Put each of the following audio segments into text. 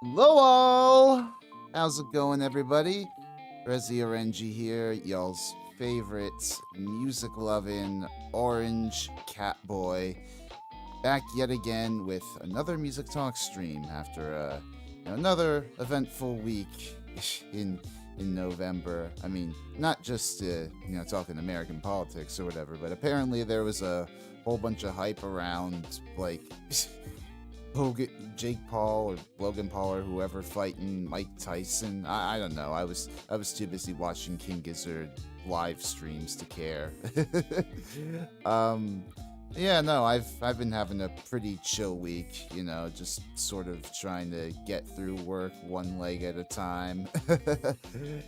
Hello all! How's it going, everybody? Rezi Orenji here, y'all's favorite music-loving orange cat boy, back yet again with another music talk stream after another eventful week in November. I mean, not just talking American politics or whatever, but apparently there was a whole bunch of hype around like Jake Paul or Logan Paul or whoever fighting Mike Tyson. I don't know. I was too busy watching King Gizzard live streams to care. um, yeah, no, I've been having a pretty chill week. Just sort of trying to get through work one leg at a time,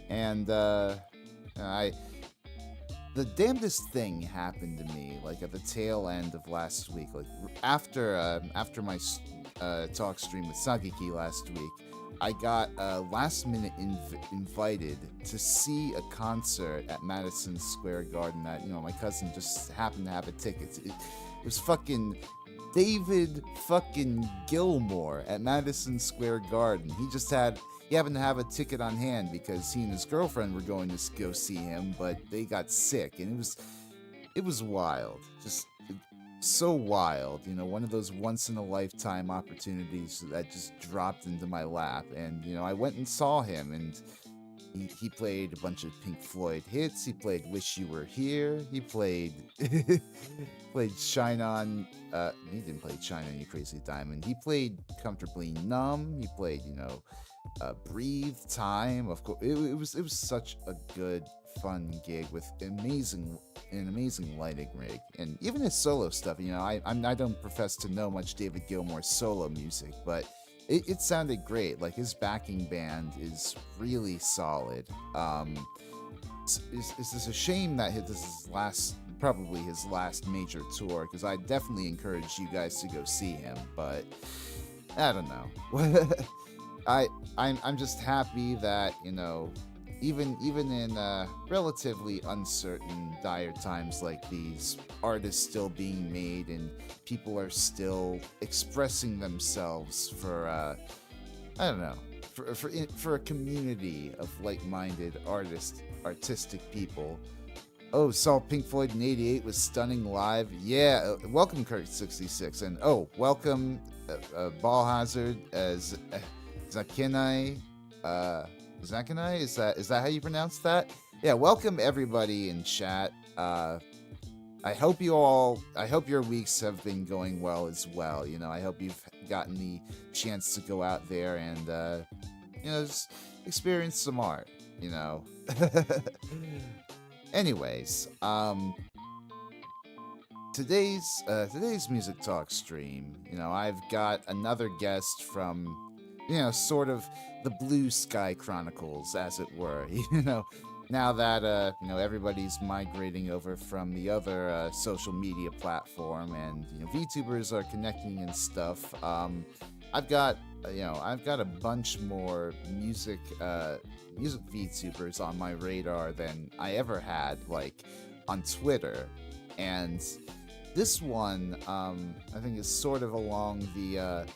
and I the damnedest thing happened to me like at the tail end of last week, like after my talk stream with Sagiki last week. I got last minute invited to see a concert at Madison Square Garden that my cousin just happened to have a ticket. It was fucking David fucking Gilmour at Madison Square Garden. He happened to have a ticket on hand because he and his girlfriend were going to go see him, but they got sick, and it was wild, just so wild. One of those once in a lifetime opportunities that just dropped into my lap, and I went and saw him, and he played a bunch of Pink Floyd hits. He played "Wish You Were Here." He played played "Shine On." He didn't play "Shine On You Crazy Diamond." He played "Comfortably Numb." He played "Breathe," "Time." Of course, it was such a good, fun gig with an amazing lighting rig, and even his solo stuff. I don't profess to know much David Gilmour's solo music, but it sounded great. Like, his backing band is really solid. It's a shame that this is probably his last major tour, because I definitely encourage you guys to go see him, but I don't know. I'm just happy that even in relatively uncertain, dire times like these, art is still being made and people are still expressing themselves for I don't know, for a community of like-minded artistic people. Oh, saw Pink Floyd in '88 was stunning live. Yeah, welcome Kurt66, and welcome Ball Hazard as Zakinai. Zakinai, is that how you pronounce that? Yeah, welcome everybody in chat. I hope your weeks have been going well as well. I hope you've gotten the chance to go out there and just experience some art. Anyways, today's music talk stream, I've got another guest from sort of the Blue Sky Chronicles, as it were. Now that everybody's migrating over from the other social media platform, and VTubers are connecting and stuff. I've got a bunch more music VTubers on my radar than I ever had, like on Twitter, and this one I think is sort of along the.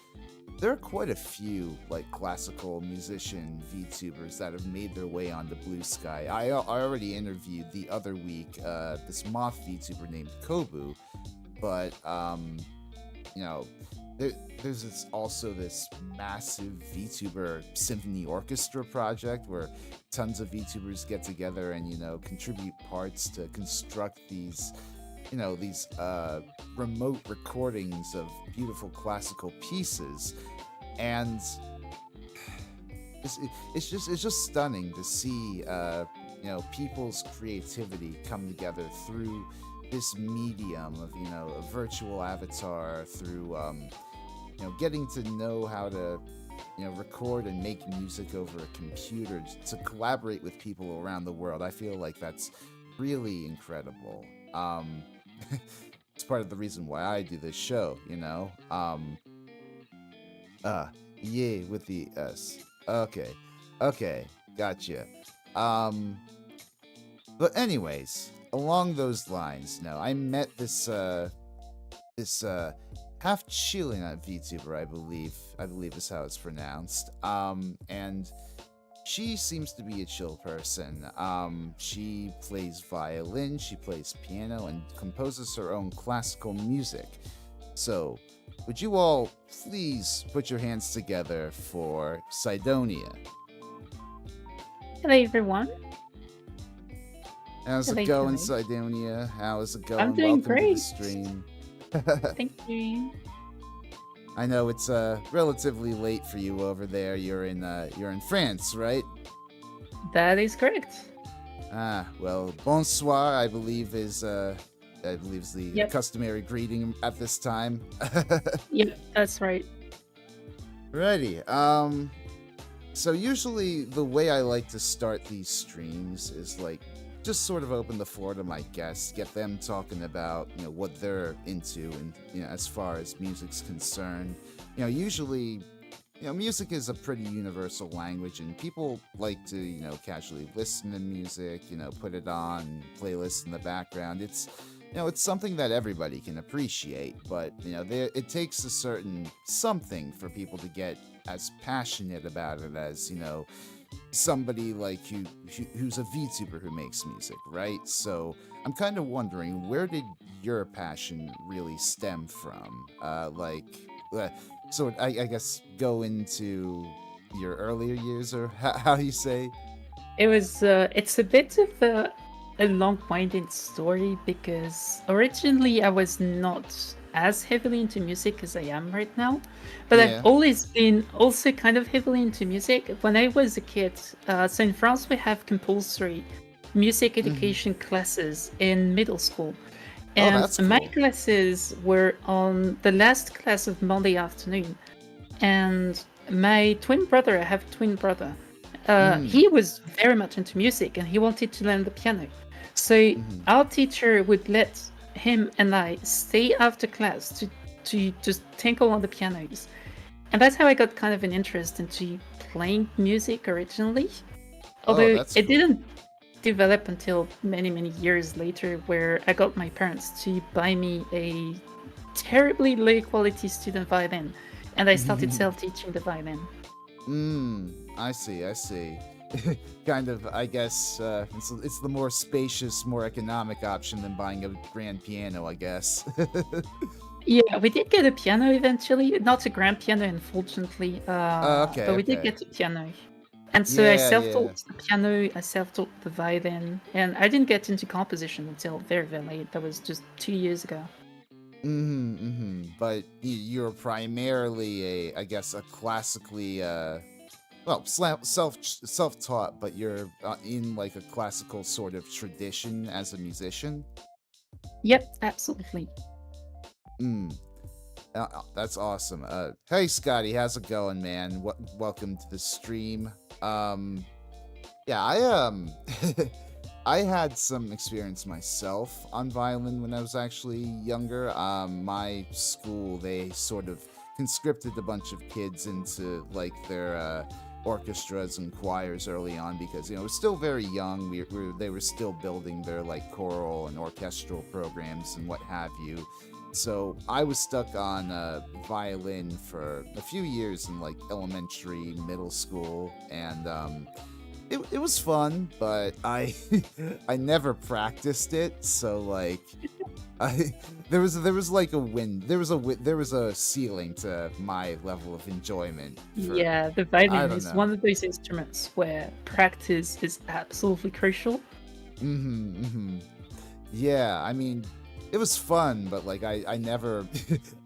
There are quite a few like classical musician VTubers that have made their way onto Blue Sky. I already interviewed the other week this moth VTuber named Kobu, but there's also this massive VTuber symphony orchestra project where tons of VTubers get together and contribute parts to construct these remote recordings of beautiful classical pieces, and it's just stunning to see people's creativity come together through this medium of a virtual avatar, through getting to know how to record and make music over a computer, to collaborate with people around the world. I feel like that's really incredible. It's part of the reason why I do this show, yeah, with the S. Okay, gotcha. But anyways, along those lines, I met this half-qilin at Vtuber, I believe is how it's pronounced. And she seems to be a chill person. She plays violin, she plays piano, and composes her own classical music. So, would you all please put your hands together for Sidonia? Hello, everyone. How's Hello, it going, hello. Sidonia? How is it I'm going? doing Welcome to the great. stream. Thank you. I know it's relatively late for you over there. You're in France, right? That is correct. Ah, well, bonsoir, I believe is the Yep. customary greeting at this time. Yep, that's right. Righty. So usually the way I like to start these streams is like just sort of open the floor to my guests, get them talking about, what they're into and, as far as music's concerned. Usually, music is a pretty universal language and people like to, casually listen to music, put it on playlists in the background. It's something that everybody can appreciate, but, it takes a certain something for people to get as passionate about it as, somebody like who's a VTuber who makes music, right? So I'm kind of wondering, where did your passion really stem from? So I guess go into your earlier years, or how you say? It's a bit of a long-winded story because originally I was not as heavily into music as I am right now, but I've Yeah. always been also kind of heavily into music. When I was a kid, so in France we have compulsory music Hmm. education classes in middle school. Oh, And that's my cool. classes were on the last class of Monday afternoon. And my twin brother, I have a twin brother, Mm. he was very much into music and he wanted to learn the piano. So Hmm. our teacher would let him and I stay after class to just tinkle on the pianos. And that's how I got kind of an interest into playing music originally. Oh, Although that's it cool. didn't develop until many, many years later, where I got my parents to buy me a terribly low quality student violin, and I started self teaching the violin. I see, I see. Kind of, I guess, it's the more spacious, more economic option than buying a grand piano, I guess. Yeah, we did get a piano eventually, not a grand piano, unfortunately, Okay, but we did okay. get a piano. And so I Yeah, self yeah. taught the piano, I self taught the violin, and I didn't get into composition until very, very late. That was just 2 years ago. But you're primarily I guess, a classically, well, self-taught, but you're in like a classical sort of tradition as a musician. Yep, absolutely. Mm. That's awesome. Hey, Scotty, how's it going, man? Welcome to the stream. Um, yeah, I had some experience myself on violin when I was actually younger. My school, they sort of conscripted a bunch of kids into like their orchestras and choirs early on because it was still very young. They were still building their like choral and orchestral programs and what have you. So I was stuck on violin for a few years in like elementary, middle school, and it was fun, but I I never practiced it, so like I there was like a there was a ceiling to my level of enjoyment for Yeah, the I violin don't is know. one of those instruments where practice is absolutely crucial. Mm-hmm. Yeah, I mean, it was fun, but like I never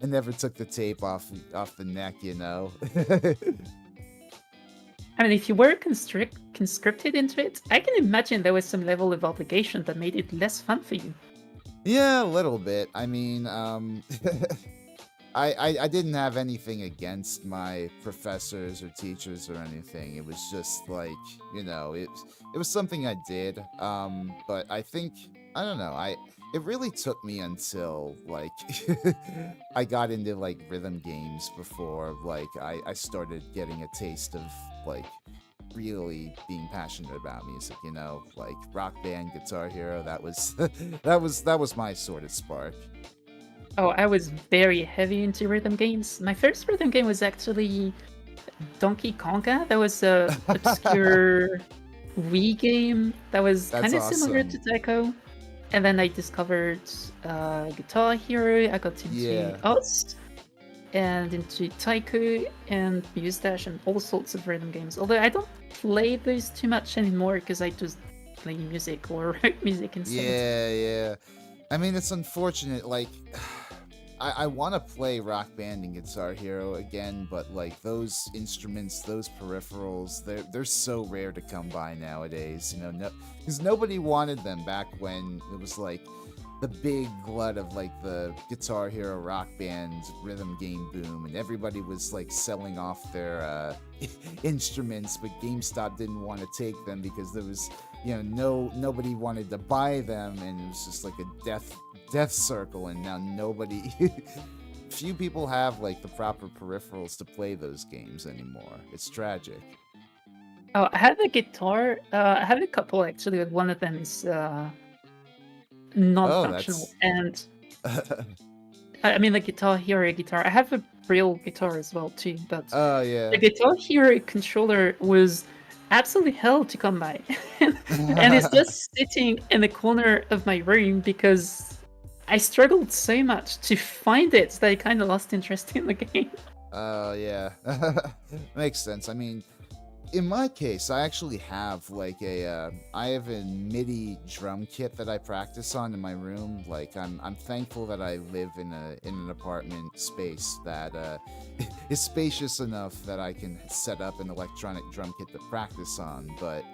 I never took the tape off the neck. I mean, if you were conscripted into it, I can imagine there was some level of obligation that made it less fun for you. Yeah, a little bit. I mean, I didn't have anything against my professors or teachers or anything. It was just like, it was something I did. But I think I don't know. It really took me until like I got into like rhythm games before like I started getting a taste of like really being passionate about music, like Rock Band, Guitar Hero. That was that was my sort of spark. Oh, I was very heavy into rhythm games. My first rhythm game was actually Donkey Konga. That was a obscure Wii game that was That's kind of similar to awesome. Taiko. And then I discovered Guitar Hero. I got into Yeah. Us and into Taiko and Mustache and all sorts of rhythm games. Although I don't play those too much anymore because I just play music or write music instead. Yeah, yeah. I mean, it's unfortunate. Like, I want to play Rock Band and Guitar Hero again, but like those instruments, those peripherals, they're so rare to come by nowadays. You know, no, because nobody wanted them back when it was like the big glut of like the Guitar Hero Rock Band rhythm game boom, and everybody was like selling off their instruments, but GameStop didn't want to take them because there was, you know, nobody wanted to buy them, and it was just like a death circle, and now nobody few people have like the proper peripherals to play those games anymore. It's tragic. Oh, I have a guitar. I have a couple actually, but one of them is Oh, non-functional. that's And I mean, the Guitar Hero guitar. I have a real guitar as well too, but oh the yeah. Guitar Hero controller was absolutely hell to come by, and it's just sitting in the corner of my room because I struggled so much to find it that I kind of lost interest in the game. Oh yeah. Makes sense. I mean, in my case, I actually have like I have a MIDI drum kit that I practice on in my room. Like I'm thankful that I live in an apartment space that is spacious enough that I can set up an electronic drum kit to practice on. But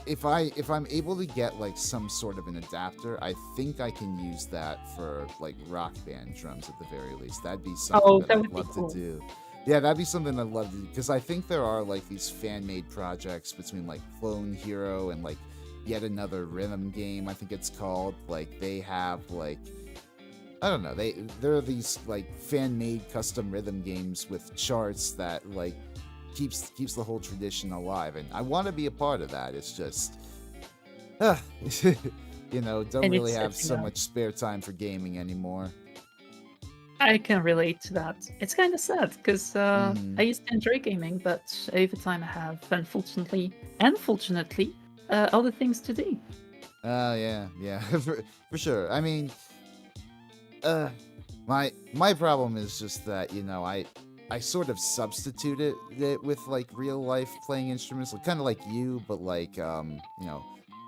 if I'm able to get like some sort of an adapter, I think I can use that for like Rock Band drums at the very least. That'd be something Oh, that that I'd would be love to cool. do. Yeah, that'd be something I'd love to do because I think there are like these fan-made projects between like Clone Hero and like yet another rhythm game. I think it's called. Like they have like I don't know. There are these like fan-made custom rhythm games with charts that like keeps the whole tradition alive, and I want to be a part of that. It's just, uh, don't And really it's have setting so up. much spare time for gaming anymore. I can relate to that. It's kind of sad because I Hmm. used to enjoy gaming, but over time I have, unfortunately and fortunately, other things to do. Yeah, yeah, for sure. I mean, uh, my problem is just that I sort of substituted it with like real life playing instruments, like, kind of like you, but like I'm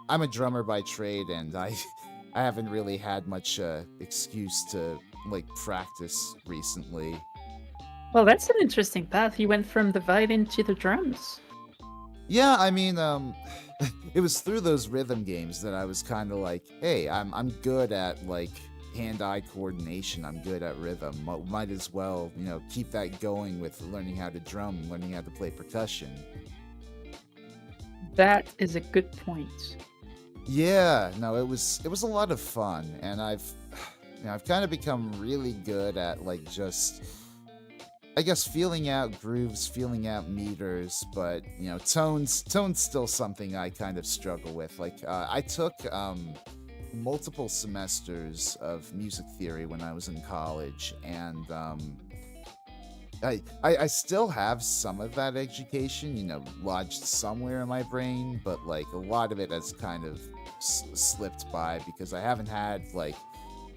a drummer by trade, and I haven't really had much excuse to like practice recently. Well, that's an interesting path. You went from the violin to the drums. Yeah, I mean, it was through those rhythm games that I was kind of like, hey, I'm good at like hand-eye coordination. I'm good at rhythm. Might as well, keep that going with learning how to drum, learning how to play percussion. That is a good point. Yeah, no, it was a lot of fun, and I've kind of become really good at like just I guess feeling out grooves, feeling out meters, but tones still something I kind of struggle with. Like I took multiple semesters of music theory when I was in college, and I still have some of that education, lodged somewhere in my brain, but like a lot of it has kind of slipped by because I haven't had like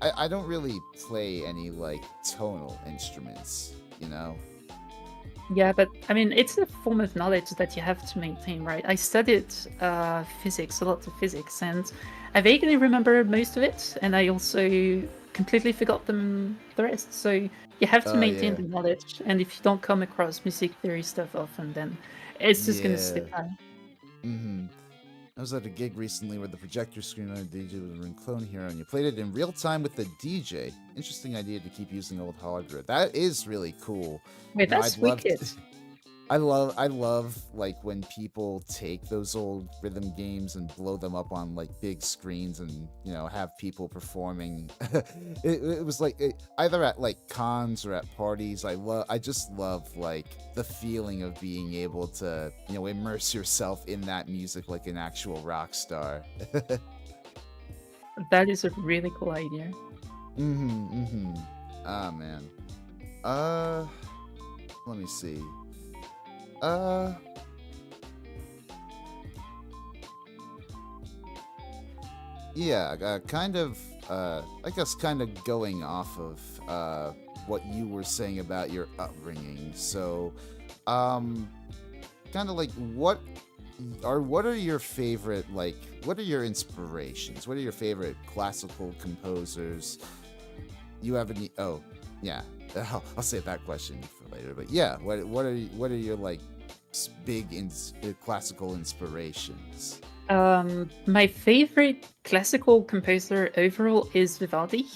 I don't really play any like tonal instruments, you know? Yeah, but I mean, it's a form of knowledge that you have to maintain, right? I studied physics, a lot of physics, and I vaguely remember most of it, and I also completely forgot the rest. So you have to Oh maintain yeah. the knowledge, and if you don't come across music theory stuff often, then it's just gonna Yeah. slip by. Mm-hmm. I was at a gig recently where the projector screen on a DJ was in Clone Hero, and you played it in real time with the DJ. Interesting idea to keep using old hardware. That is really cool. Wait, I'd that's love wicked. I love like when people take those old rhythm games and blow them up on like big screens and have people performing. It was like either at like cons or at parties. I just love like the feeling of being able to immerse yourself in that music like an actual rock star. That is a really cool idea. Ah, man. Uh, let me see. Uh, yeah, I guess kind of going off of, what you were saying about your upbringing. So, um, kind of like what are your favorite, like, what are your inspirations? What are your favorite classical composers? You have any? Oh, yeah. I'll save that question for later. But yeah, what are your like big classical inspirations? My favorite classical composer overall is Vivaldi,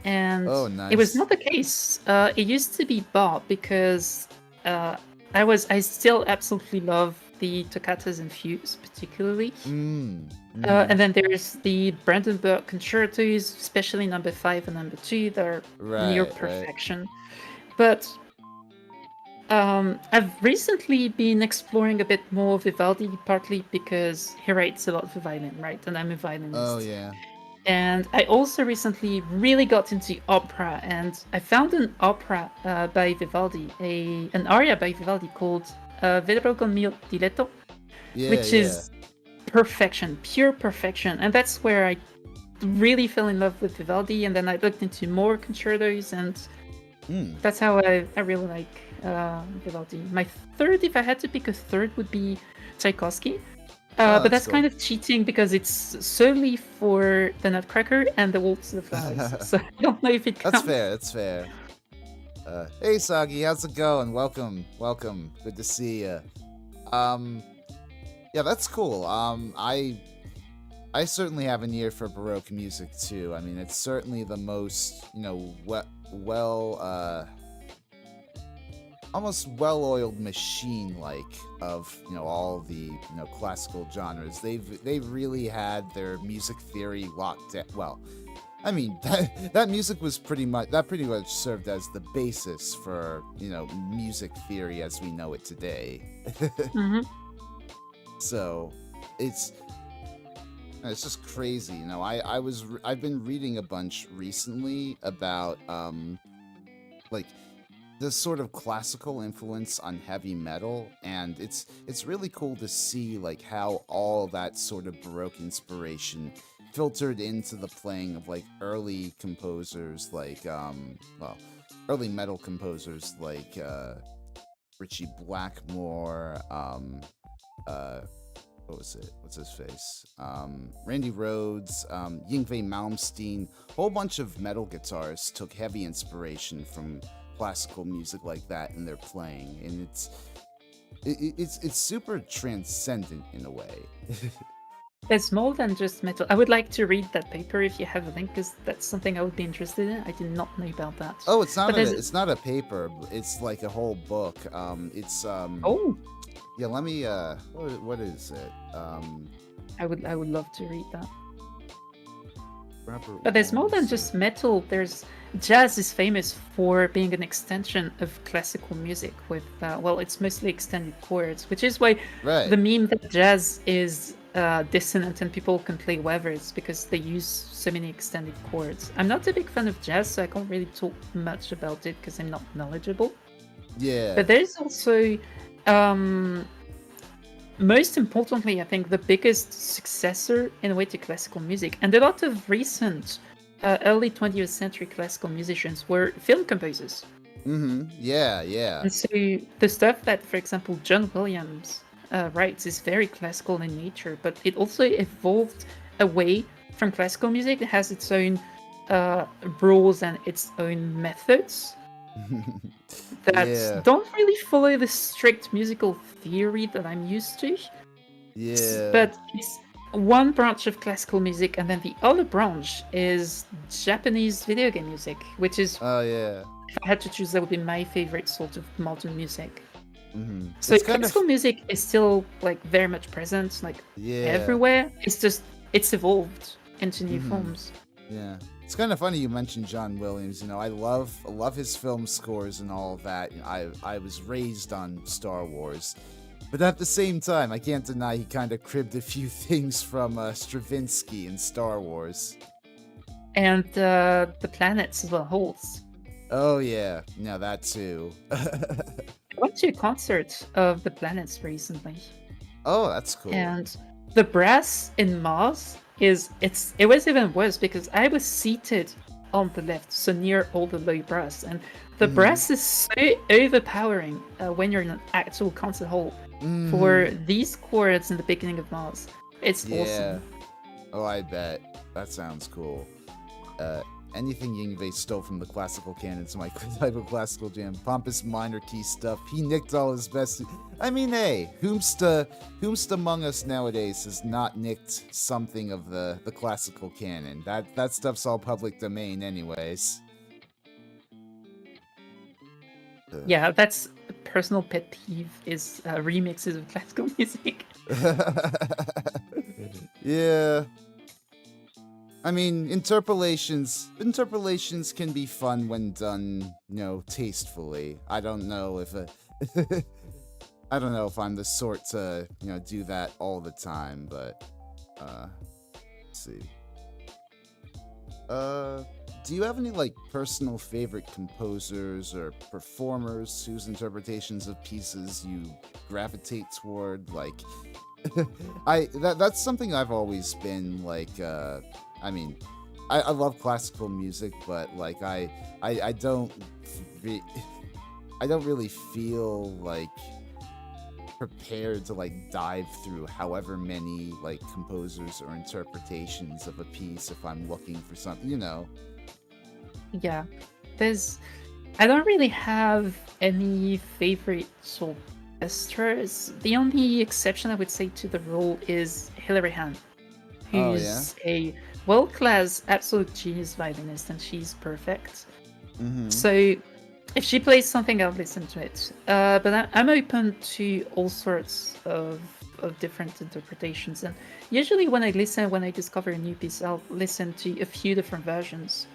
and Oh, it was nice. not the case. It used to be Bach because uh, I still absolutely love the toccatas and fugues, particularly. Mm-hmm. And then there's the Brandenburg concertos, especially number 5 and number 2, that are near Right, right. perfection. But I've recently been exploring a bit more Vivaldi, partly because he writes a lot for violin, right? And I'm a Oh, violinist. yeah. And I also recently really got into opera, and I found an opera by Vivaldi, an aria by Vivaldi called Vedrò col mio diletto, Yeah, which yeah. is perfection, pure perfection. And that's where I really fell in love with Vivaldi, and then I looked into more concertos, and Mm. that's how I really like Vivaldi. My third, if I had to pick a third, would be Tchaikovsky. Oh, But that's that's kind cool. of cheating because it's solely for the Nutcracker and the Waltz of the Flowers. So I don't know if it That's counts. fair. That's fair. Hey, Sagi, how's it going? Welcome, welcome. Good to see you. Um, yeah, that's cool. I certainly have an ear for Baroque music too. I mean, it's certainly the most, almost well-oiled machine, like, of all the classical genres. They've really had their music theory locked down. Well, I mean, that music was pretty much served as the basis for music theory as we know it today. Hmm. So it's it's just crazy. I've been reading a bunch recently about like the sort of classical influence on heavy metal, and it's really cool to see like how all that sort of Baroque inspiration filtered into the playing of like early composers like early metal composers like Richie Blackmore, uh what was it? What's his face? Randy Rhoads, Yngwie Malmsteen. A whole bunch of metal guitarists took heavy inspiration from classical music like that in their playing, and it's super transcendent in a way. It's more than just metal. I would like to read that paper if you have a link, because that's something I would be interested in. I did not know about that. Oh, But there's it's not a paper. It's like a whole book. It's oh, yeah. Let me what is it? I would love to read that. Robert But there's more than Walser. just metal. There's jazz is famous for being an extension of classical music with well, it's mostly extended chords, which is why the Right. meme that jazz is dissonant and people can play whatever is because they use so many extended chords. I'm not a big fan of jazz, so I can't really talk much about it because I'm not knowledgeable. Yeah. But there's also um, most importantly, I think the biggest successor in a way to classical music, and a lot of recent early 20th century classical musicians were film composers. Mm-hmm. Yeah. Yeah. And so the stuff that, for example, John Williams writes is very classical in nature, but it also evolved away from classical music. It has its own rules and its own methods that Yeah. don't really follow the strict musical theory that I'm used to. Yeah. But it's one branch of classical music, and then the other branch is Japanese video game music, which is, Oh yeah. if I had to choose, that would be my favorite sort of modern music. Mm-hmm. So It's kind of classical music is still like very much present, like yeah. everywhere. It's just it's evolved into new Mm-hmm. forms. Yeah. It's kind of funny you mentioned John Williams. I love his film scores and all of that. I was raised on Star Wars, but at the same time, I can't deny he kind of cribbed a few things from Stravinsky in Star Wars. and the planets as well, holes. Oh yeah, no, that too. I went to a concert of the planets recently, Oh, that's cool. and the brass in Mars it was even worse because I was seated on the left, so near all the low brass, and the Mm-hmm. brass is so overpowering when you're in an actual concert hall Mm-hmm. for these chords in the beginning of Mars. It's Yeah. awesome. Oh, I bet. That sounds cool. Uh, Anything Yngwie stole from the classical canon's my type of classical jam. Pompous minor key stuff. He nicked all his best. I mean, hey, whomst among us nowadays has not nicked something of the classical canon? That stuff's all public domain, anyways. Yeah, that's a personal pet peeve is remixes of classical music. Yeah. I mean, interpolations can be fun when done, tastefully. I don't know if I don't know if I'm the sort to, do that all the time, but let's see. Uh do you have any like personal favorite composers or performers whose interpretations of pieces you gravitate toward? Like that's something I've always been like I mean, I love classical music, but like I don't re- I don't really feel like prepared to like dive through however many like composers or interpretations of a piece if I'm looking for something. Yeah, there's I don't really have any favorite orchestras. The only exception I would say to the rule is Hilary Hahn, Oh yeah. who's a world-class absolute genius violinist, and she's perfect. Mm-hmm. So if she plays something, I'll listen to it. But I'm open to all sorts of different interpretations. And usually when I discover a new piece, I'll listen to a few different versions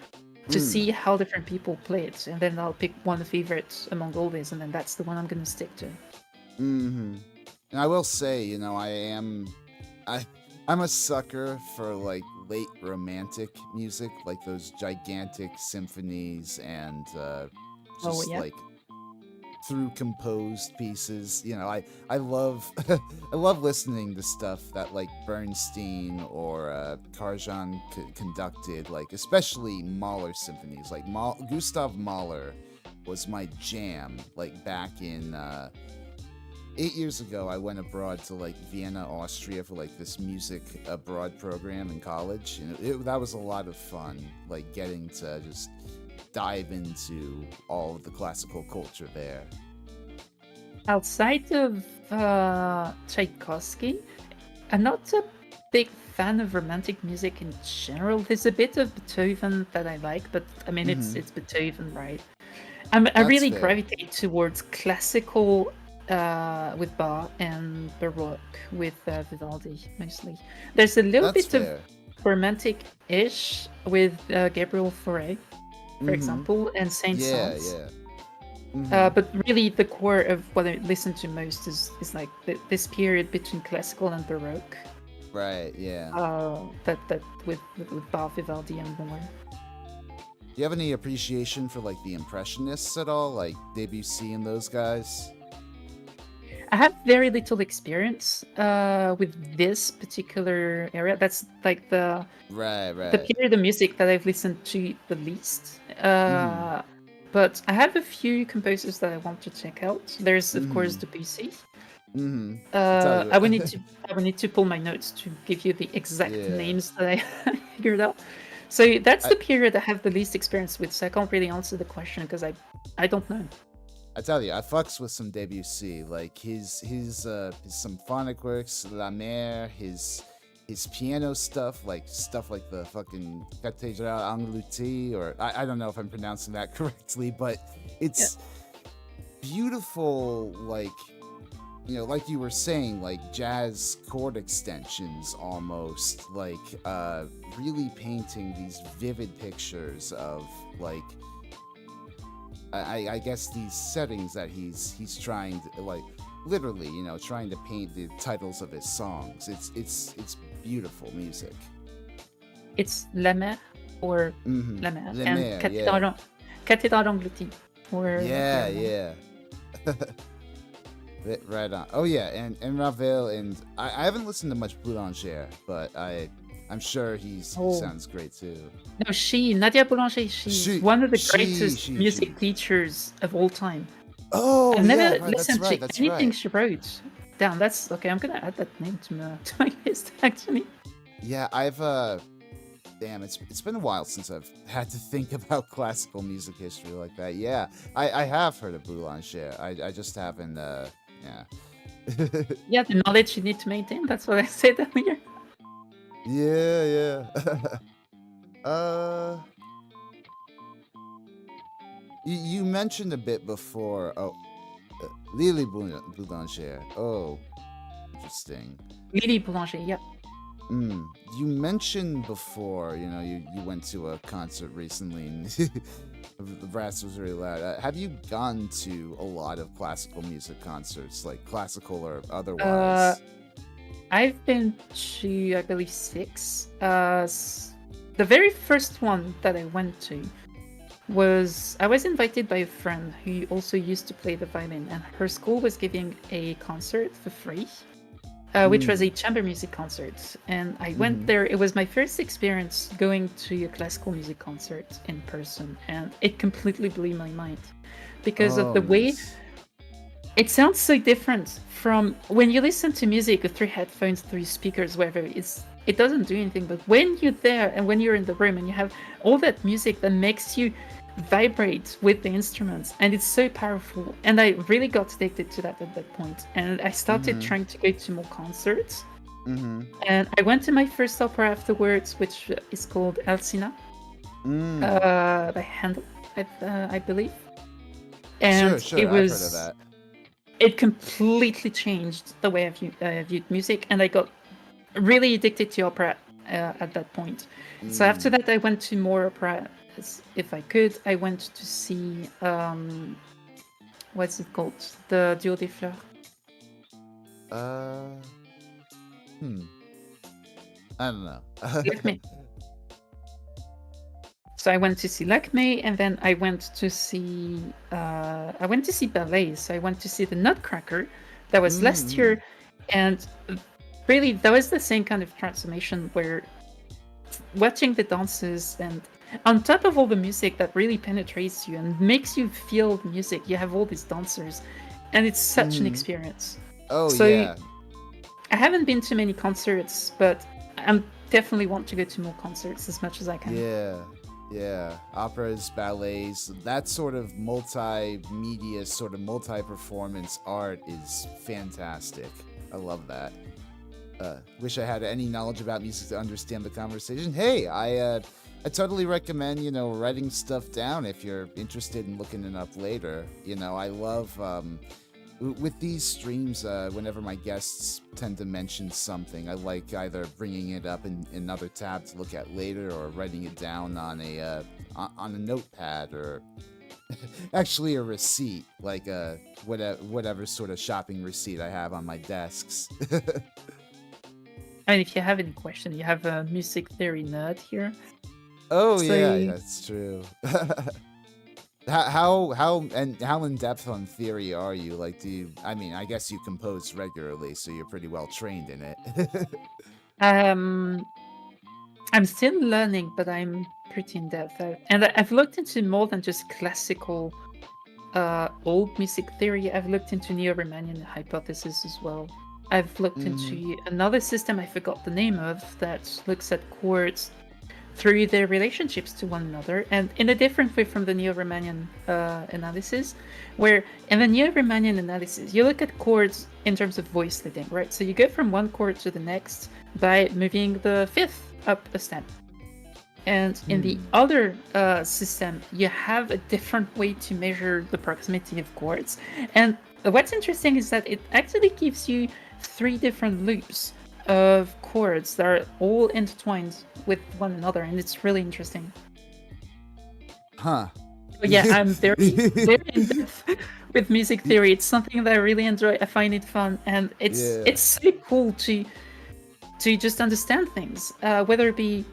to Mm. see how different people play it. And then I'll pick one favorite among all these, and then that's the one I'm going to stick to. Mm-hmm. And I will say, I I'm a sucker for like late romantic music, like those gigantic symphonies and Oh, just yeah. like through composed pieces. I love I love listening to stuff that like Bernstein or Karjan conducted, like especially Mahler symphonies. Like Gustav Mahler was my jam. Like back in 8 years ago, I went abroad to like Vienna, Austria for like this music abroad program in college, and that was a lot of fun. Like getting to just dive into all of the classical culture there. Outside of Tchaikovsky, I'm not a big fan of romantic music in general. There's a bit of Beethoven that I like, but I mean Mm-hmm. it's Beethoven, right? I That's really fair. gravitate towards classical with Bach and Baroque with Vivaldi mostly. There's a little That's bit of fair. romantic-ish with Gabriel Fauré, for Mm-hmm. example, and Yeah, Saint-Saëns. yeah. Mm-hmm. But really, the core of what I listen to most is like this period between classical and Baroque. Right, yeah. That with Bach, Vivaldi, and more. Do you have any appreciation for like the Impressionists at all? Like Debussy and those guys? I have very little experience with this particular area. That's like Right, the right. period of music that I've listened to the least. Mm-hmm. But I have a few composers that I want to check out. There's of course Mm-hmm. Debussy. Mm-hmm. I tell you. I will need to pull my notes to give you the exact Yeah. names that I figured out. So that's I the period I have the least experience with. So I can't really answer the question because I don't know. I tell you, I fucks with some Debussy. Like his symphonic works, La Mer, his piano stuff, like the fucking Cathédrale Angloutie, or I don't know if I'm pronouncing that correctly, but Yeah. it's beautiful, like like you were saying, like jazz chord extensions almost, like really painting these vivid pictures of like I guess these settings that he's trying to like literally, trying to paint the titles of his songs. It's beautiful music. It's La Mer. or Mm-hmm. La Mer, Le and Maire, yeah. Cathédrale Angleterre or Yeah, Clermont. yeah. Right on. Oh yeah, and Ravel, and I haven't listened to much Boulanger, but I'm sure he Oh, sounds great too. no, Nadia Boulanger, she's She one of the she greatest she she. music teachers of all time. Oh I've yeah, never right. That's listened right. to That's anything right. she wrote. Damn, that's okay. I'm gonna add that name to my list actually. Yeah, I've damn, it's been a while since I've had to think about classical music history like that. Yeah, I have heard of Boulanger. I just haven't yeah. Yeah, the knowledge you need to maintain. That's what I said earlier. Yeah, yeah. uh you mentioned a bit before. Oh, Lily Boulanger. Oh, interesting. Lily Boulanger. Yeah. Mm. You mentioned before, you went to a concert recently and the brass was really loud. Have you gone to a lot of classical music concerts, like classical or Uh, otherwise? I've been to, I believe, 6. The very first one that I went to was I was invited by a friend who also used to play the violin, and her school was giving a concert for free, which was a Mm. chamber music concert. And I went Mm-hmm. there. It was my first experience going to a classical music concert in person, and it completely blew my mind because of Oh, the way nice. it sounds so different from when you listen to music through headphones, through speakers, wherever. It doesn't do anything. But when you're there and when you're in the room and you have all that music that makes you vibrate with the instruments, and it's so powerful. And I really got addicted to that at that point. And I started Mm-hmm. trying to go to more concerts. Mm-hmm. And I went to my first opera afterwards, which is called Alcina, Mm. by Handel, I believe. Sure, And sure. I've heard of that. it completely changed the way I viewed music, and I got really addicted to opera at that point. So after Mm. that, I went to more opera if I could. I went to see what's it called, the Duo des Fleurs. Uh, hmm. I don't know. Lakme. So I went to see Lakme, and then I went to see ballet. So I went to see the Nutcracker. That was last Mm-hmm. year, and really that was the same kind of transformation where watching the dances and on top of all the music that really penetrates you and makes you feel the music, you have all these dancers, and it's such an Mm-hmm. experience. Oh So yeah. I haven't been to many concerts, but I definitely want to go to more concerts as much as I can. Yeah, yeah. Operas, ballets, that sort of multimedia, sort of multi-performance art is fantastic. I love that. Wish I had any knowledge about music to understand the conversation. Hey, I totally recommend, writing stuff down if you're interested in looking it up later. I love with these streams, whenever my guests tend to mention something, I like either bringing it up in another tab to look at later, or writing it down on a notepad, or actually a receipt, like whatever sort of shopping receipt I have on my desks. And if you have any question, you have a music theory nerd here. Oh So yeah, that's true. How in depth on theory are you? Like, I mean, I guess you compose regularly, so you're pretty well trained in it. um I'm still learning, but I'm pretty in depth. And I've looked into more than just classical old music theory. I've looked into neo-Riemannian hypothesis as well. I've looked Mm-hmm. into another system I forgot the name of that looks at chords through their relationships to one another, and in a different way from the neo-Riemannian analysis, where in the neo-Riemannian analysis you look at chords in terms of voice leading, right? So you go from one chord to the next by moving the fifth up a step. And in the other system, you have a different way to measure the proximity of chords. And what's interesting is that it actually gives you 3 different loops of chords that are all intertwined with one another, and it's really interesting. Huh. But yeah, I'm very, very in depth with music theory. It's something that I really enjoy. I find it fun, and it's Yeah. so cool to just understand things, whether it be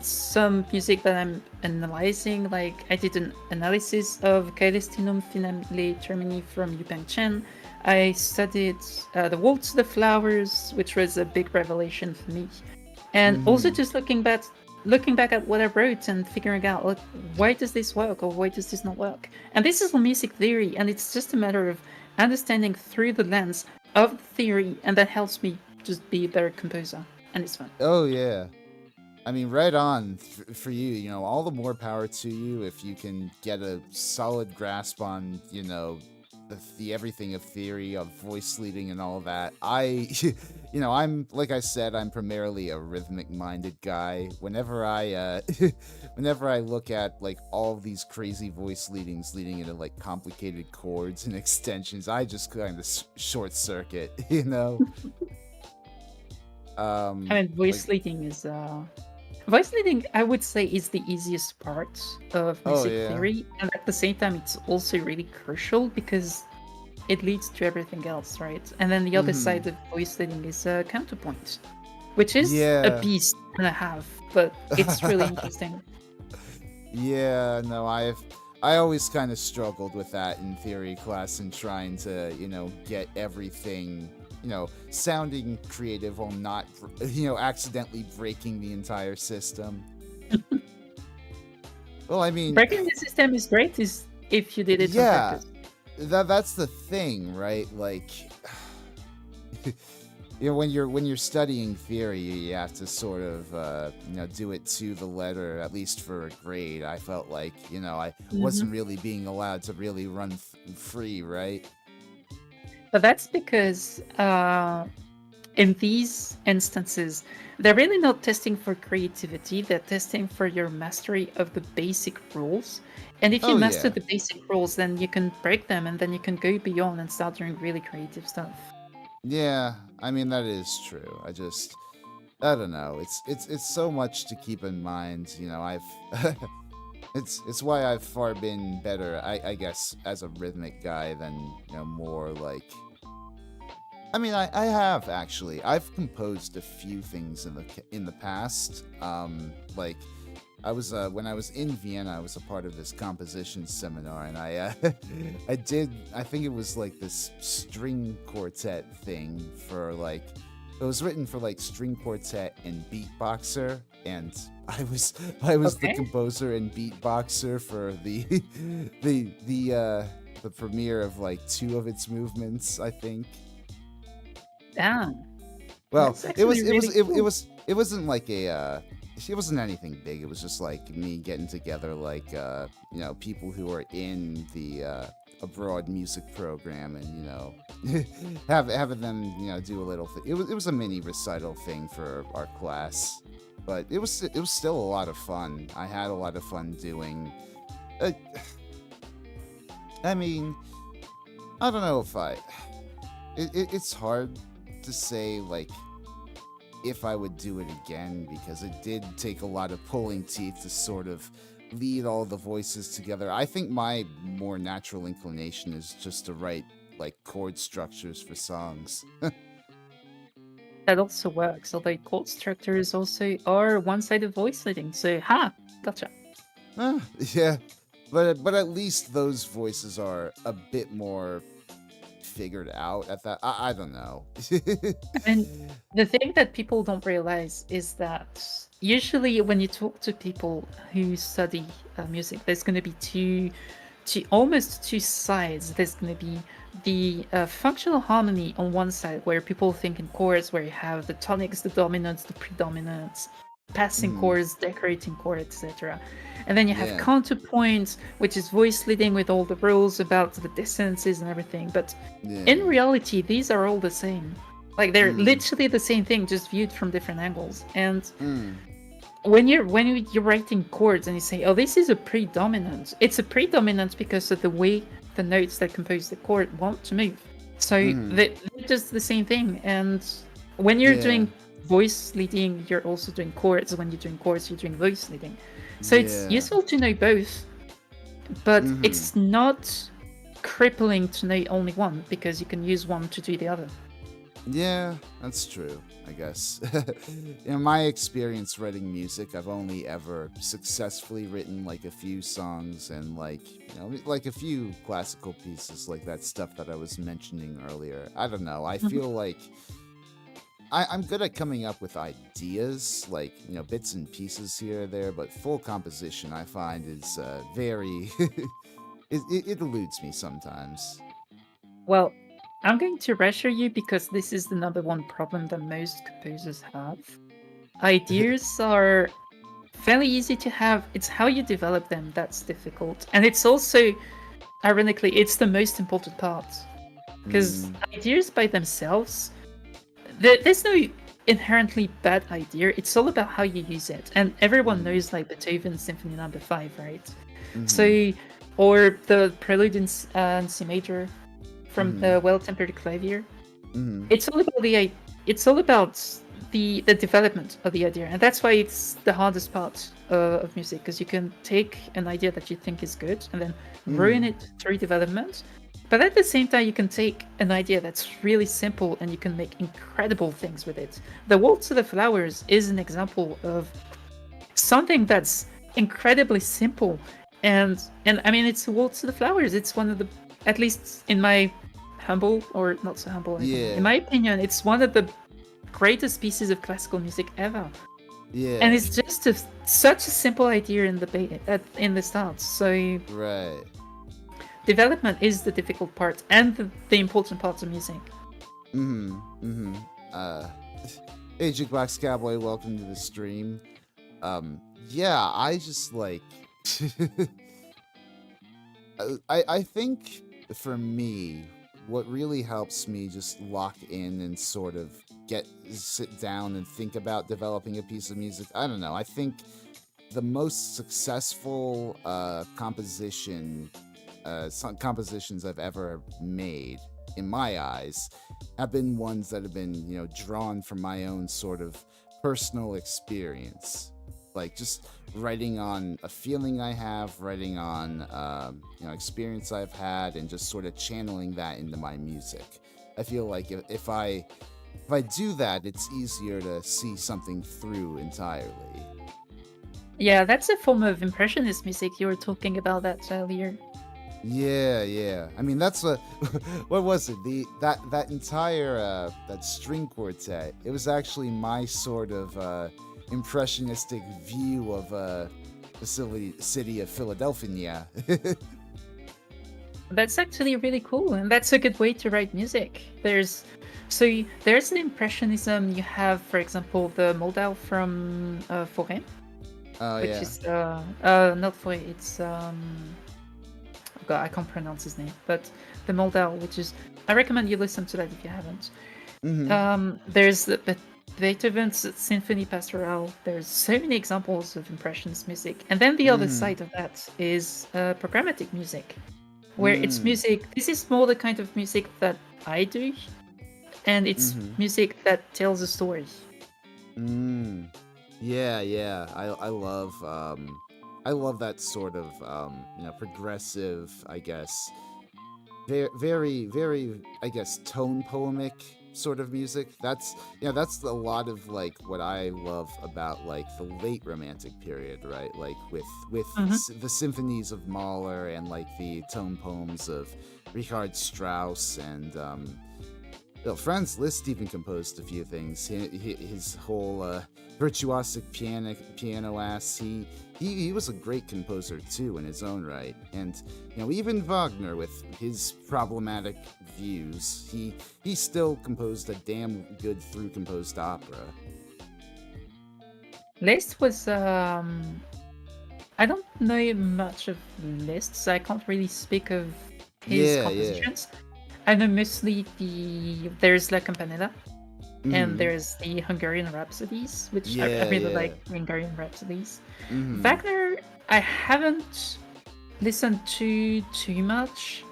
some music that I'm analyzing. Like I did an analysis of Caelestinum Finale Termini from Yupeng Chen. I studied the Waltz of the Flowers, which was a big revelation for me. And also just looking back at what I wrote and figuring out, like, why does this work or why does this not work? And this is all music theory, and it's just a matter of understanding through the lens of the theory, and that helps me just be a better composer, and it's fun. Oh yeah. I mean, right on for you. All the more power to you if you can get a solid grasp on, the everything of theory, of voice leading, and all that. I'm like I said, I'm primarily a rhythmic-minded guy. Whenever I look at like all of these crazy voice leadings leading into like complicated chords and extensions, I just kind of short circuit. I mean, voice Like, leading is voice leading, I would say, is the easiest part of oh music yeah. theory, and at the same time, it's also really crucial because it leads to everything else, right? And then the other Mm-hmm. side of voice leading is counterpoint, which is a Yeah. beast and a half, but it's really interesting. Yeah, no, I always kind of struggled with that in theory class and trying to, get everything, sounding creative while not, accidentally breaking the entire system. Well, I mean, Breaking the system is great, is if you did it on yeah, purpose. that's the thing, right? Like, when you're studying theory, you have to sort of do it to the letter, at least for a grade. I felt like I Mhm. wasn't really being allowed to really run free, right? But that's because in these instances, they're really not testing for creativity, they're testing for your mastery of the basic rules. And if you Oh master yeah, the basic rules, then you can break them and then you can go beyond and start doing really creative stuff. yeah. I mean, that is true. I don't know. It's so much to keep in mind. I've it's why I've far been better, I guess, as a rhythmic guy than more like. I mean, I have actually. I've composed a few things in the past. Like I was when I was in Vienna, I was a part of this composition seminar, and I did. I think it was like this string quartet thing for like. It was written for like string quartet and beatboxer, and I was the Okay. composer and beatboxer for the premiere of like two of its movements, I think. Damn. Well, That's it actually was it was really it, it cool. was it wasn't like it wasn't anything big. It was just like me getting together like people who are in the abroad music program, and having them do a little thing. It was a mini recital thing for our class, but it was still a lot of fun. I had a lot of fun doing. Uh, I mean, I don't know if it's hard to say like if I would do it again, because it did take a lot of pulling teeth to sort of lead all the voices together. I think my more natural inclination is just to write like chord structures for songs. That also works, although chord structures also are one-sided voice leading. So, gotcha. Yeah, but at least those voices are a bit more figured out at that. I don't know. And the thing that people don't realize is that usually when you talk to people who study music, there's going to be almost two sides. There's going to be the functional harmony on one side, where people think in chords, where you have the tonics, the dominants, the predominants, passing Mhm. chords, decorating chords, etc. And then you have Yeah, counterpoint, which is voice leading with all the rules about the dissonances and everything. But in yeah. reality, these are all the same. Like they're Mm, literally the same thing, just viewed from different angles. And mm, when you're writing chords and you say, "Oh, this is a predominant," it's a predominant because of the way the notes that compose the chord want to move. So mm, they're just the same thing. And when you're yeah, doing voice leading, you're also doing chords. When you're doing chords, you're doing voice leading. So it's yeah. useful to know both, but Mhm. it's not crippling to know only one because you can use one to do the other. Yeah, that's true, I guess. In my experience writing music, I've only ever successfully written like a few songs and like a few classical pieces, like that stuff that I was mentioning earlier. I don't know. I Mhm. feel like I'm good at coming up with ideas, like, bits and pieces here or there, but full composition I find is very. It eludes me sometimes. Well, I'm going to reassure you because this is the number one problem that most composers have. Ideas are fairly easy to have. It's how you develop them that's difficult. And it's also, ironically, it's the most important part. Because Mm, ideas by themselves, there's no inherently bad idea. It's all about how you use it. And everyone mm, knows like Beethoven's Symphony Number 5, right? mm-hmm, So, or the Prelude in C major from mm-hmm, the Well-Tempered Clavier. mm-hmm, It's all about it's all about the development of the idea, and that's why it's the hardest part of music, because you can take an idea that you think is good and then ruin mm-hmm, it through development. But at the same time, you can take an idea that's really simple and you can make incredible things with it. The Waltz of the Flowers is an example of something that's incredibly simple, and I mean, it's a Waltz of the Flowers. It's one of the, at least in my humble or not so humble opinion, in yeah, my opinion, it's one of the greatest pieces of classical music ever. And yeah, it's just such a simple idea in the in the start. So right. development is the difficult part and the important part of music. Mm-hmm, mm-hmm. Uh, hey, Jukebox Cowboy, welcome to the stream. Yeah, I just like. I think for me, what really helps me just lock in and sort of sit down and think about developing a piece of music. I don't know. I think the most successful some compositions I've ever made, in my eyes, have been ones that have been, drawn from my own sort of personal experience. Like just writing on a feeling I have, writing on, experience I've had, and just sort of channeling that into my music. I feel like if I do that, it's easier to see something through entirely. Yeah, that's a form of impressionist music. You were talking about that earlier. Yeah, yeah. I mean, that's a what was it? That entire that string quartet. It was actually my sort of impressionistic view of the city of Philadelphia. That's actually really cool, and that's a good way to write music. There's an impressionism. You have, for example, the Moldau from Forêt, Oh which yeah. is not Forêt. It's oh God, I can't pronounce his name, but the Moldau, which is, I recommend you listen to that if you haven't. Mhm. There's the Beethoven's Symphony Pastoral. There's so many examples of impressionist music, and then the other Mhm. side of that is programmatic music, where it's Mm. music. This is more the kind of music that I do, and it's Mhm. music that tells a story. Mm. Yeah, yeah. I love that sort of progressive, I guess. Very, very, I guess, tone poemic sort of music. That's a lot of like what I love about like the late Romantic period, right? Like with Hmm. the symphonies of Mahler and like the tone poems of Richard Strauss and Franz Liszt even composed a few things. His whole virtuosic piano ass. He was a great composer too in his own right. And even Wagner with his problematic views, he still composed a damn good through composed opera. Liszt was I don't know much of Liszt, so I can't really speak of his Yeah, yeah. compositions. I know mostly there's La Campanella and Mhm. there's the Hungarian Rhapsodies, which I Yeah, really yeah. like Hungarian Rhapsodies. Mhm. Wagner, I haven't listened to too much,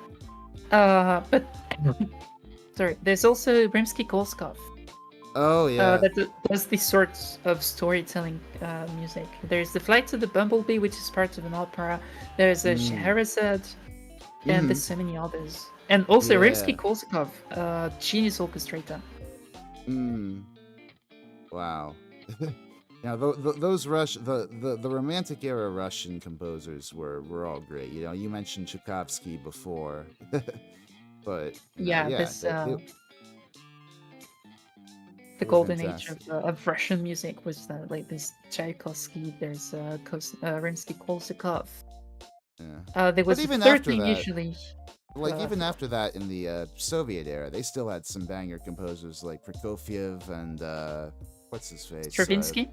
but sorry, there's also Rimsky-Korsakov Oh yeah. that does these sorts of storytelling music. There's the Flight of the Bumblebee, which is part of an opera. There's a Mm. Scheherazade, and there's Mhm. so many others. And also Yeah. Rimsky-Korsakov, genius orchestrator. Mm, wow. Now, those the Romantic era Russian composers were all great. You know, you mentioned Tchaikovsky before, but Yeah, yeah, this the they were golden age fantastic. of Russian music was like this Tchaikovsky. There's Rimsky-Korsakov. Yeah, There but was a even third after name that, usually. like I even forgot. after that, in the Soviet era, they still had some banger composers like Prokofiev and what's his face? Stravinsky.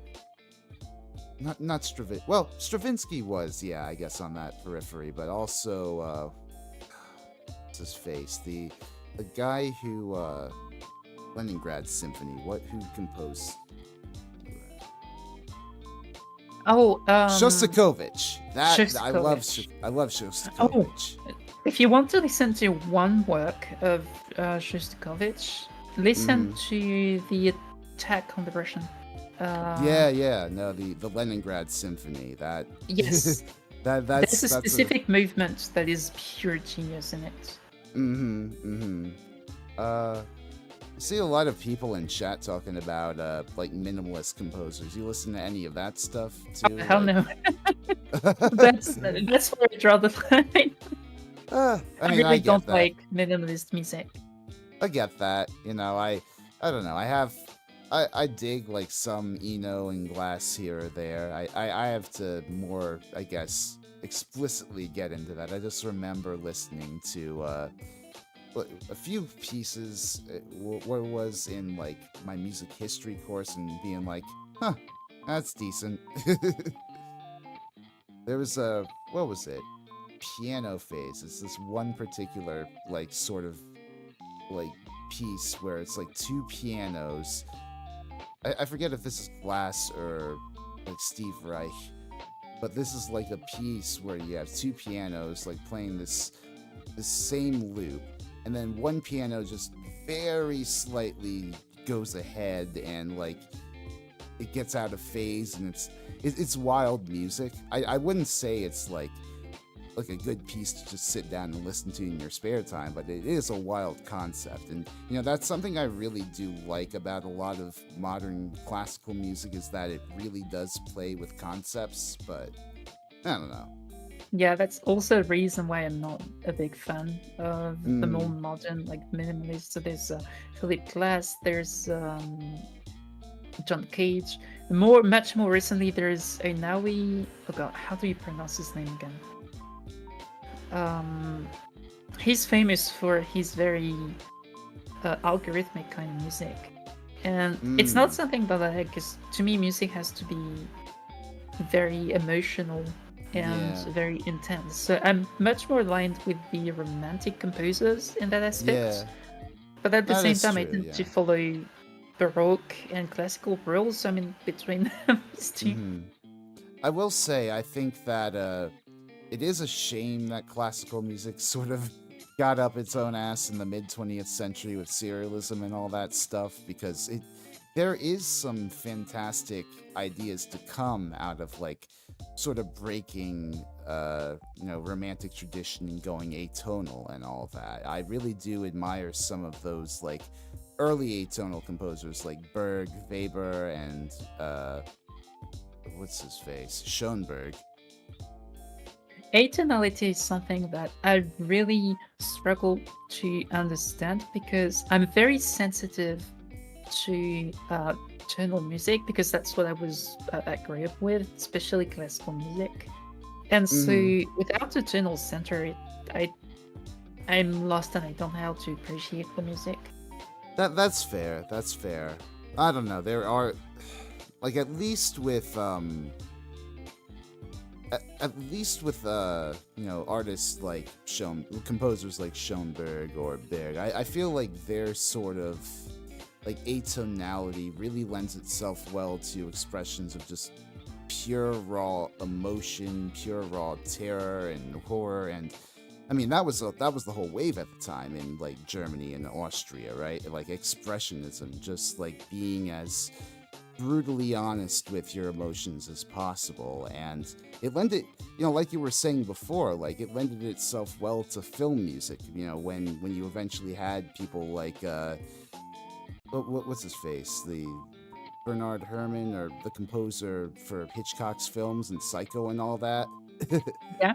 Not Stravinsky. Well, Stravinsky was, yeah, I guess on that periphery, but also what's his face? The guy who Leningrad Symphony. Who composed Oh, Shostakovich? That Shostakovich. I love Oh, Shostakovich. if you want to listen to one work of Shostakovich, listen Hmm. to the Attack on the Russian. Yeah, yeah. No, the Leningrad Symphony. That Yes, there's a that's a specific movement that is pure genius in it. mm-hmm, mm-hmm. I see a lot of people in chat talking about like minimalist composers. You listen to any of that stuff Oh, too? hell Like no. That's where I draw the line. I I mean, I really get don't that. like minimalist music. I get that. You know, I don't know. I dig like some Eno and Glass here or there. I have to more, I guess, explicitly get into that. I just remember listening to a few pieces where it was in like my music history course and being like, huh, that's decent. There was a, what was it? Piano phase. It's this one particular like sort of like piece where it's like two pianos. I forget if this is Glass or like Steve Reich, but this is like a piece where you have two pianos like playing this same loop, and then one piano just very slightly goes ahead and like it gets out of phase, and it's wild music. I wouldn't say it's like a good piece to just sit down and listen to in your spare time, but it is a wild concept. And you know, that's something I really do like about a lot of modern classical music, is that it really does play with concepts. But I don't know. Yeah, that's also a reason why I'm not a big fan of the more Mm, modern, like minimalist. So there's Philip Glass, there's John Cage. Much more recently, there's a Naui. Oh god, how do you pronounce his name again? He's famous for his very algorithmic kind of music, and it's not mm, something that I like. Because to me, music has to be very emotional and yeah, very intense. So I'm much more aligned with the romantic composers in that aspect. yeah, But at the that same is time, I true. tend Yeah. to follow Baroque and classical rules. So I'm in between these two. Hmm. I will say, I think that it is a shame that classical music sort of got up its own ass in the mid 20th century with serialism and all that stuff, because there is some fantastic ideas to come out of like sort of breaking romantic tradition and going atonal and all that. I really do admire some of those like early atonal composers like Berg, Weber, and what's his face? Schoenberg. Atonality is something that I really struggle to understand because I'm very sensitive to tonal music because that's what I grew up with, especially classical music. And so Mm-hmm. without a tonal center, I'm lost and I don't know how to appreciate the music. That's fair. That's fair. I don't know. There are like at least with artists like composers like Schoenberg or Berg, I feel like their sort of like atonality really lends itself well to expressions of just pure raw emotion, pure raw terror and horror. And I mean, that was the whole wave at the time in like Germany and Austria, right? Like expressionism, just like being as brutally honest with your emotions as possible. And it lended, like you were saying before, like it lended itself well to film music. When you eventually had people like what's his face? The Bernard Herrmann, or the composer for Hitchcock's films and Psycho and all that. Yeah,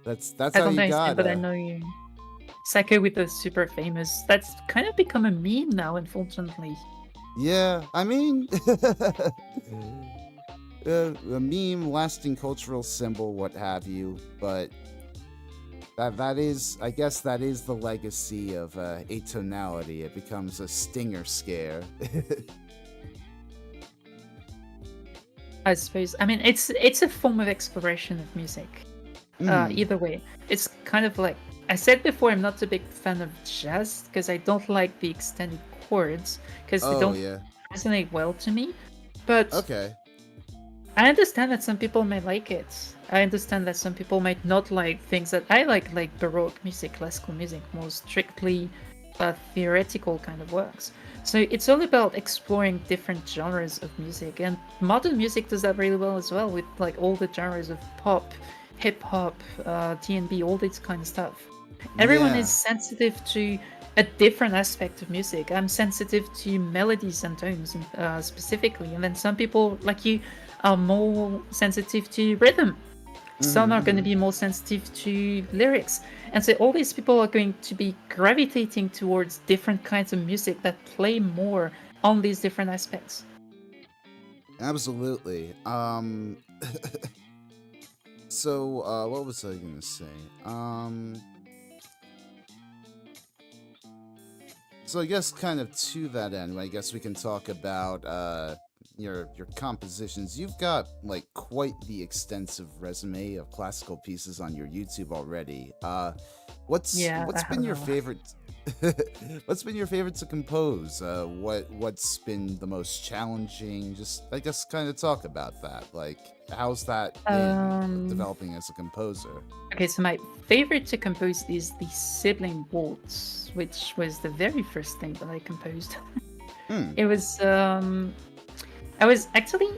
That's I how don't you know his name, got but I know you. Psycho with the super famous. That's kind of become a meme now, unfortunately. Yeah, I mean, a meme, lasting cultural symbol, what have you. But that is, I guess, that is the legacy of atonality. It becomes a stinger scare. I suppose. I mean, it's a form of exploration of music. Mm. Either way, it's kind of like I said before. I'm not a big fan of jazz because I don't like the extended chords because they Oh don't yeah. resonate well to me. But Okay. I understand that some people may like it. I understand that some people might not like things that I like Baroque music, classical music, more strictly theoretical kind of works. So it's all about exploring different genres of music, and modern music does that really well as well, with like all the genres of pop, hip hop, D&B, all this kind of stuff. Everyone is Yeah. sensitive to a different aspect of music. I'm sensitive to melodies and tones, specifically, and then some people, like you, are more sensitive to rhythm. Some are going to Mm-hmm. be more sensitive to lyrics. And so all these people are going to be gravitating towards different kinds of music that play more on these different aspects. Absolutely. So, what was I gonna say? So I guess kind of to that end, I guess we can talk about your compositions. You've got like quite the extensive resume of classical pieces on your YouTube already. Yeah, I What's been your have. favorite? What's been your favorite to compose? What's been the most challenging? Just I guess kind of talk about that. Like how's that been Um, developing as a composer? okay, so my favorite to compose is the Sibling Waltz, which was the very first thing that I composed. Hmm. It was I was actually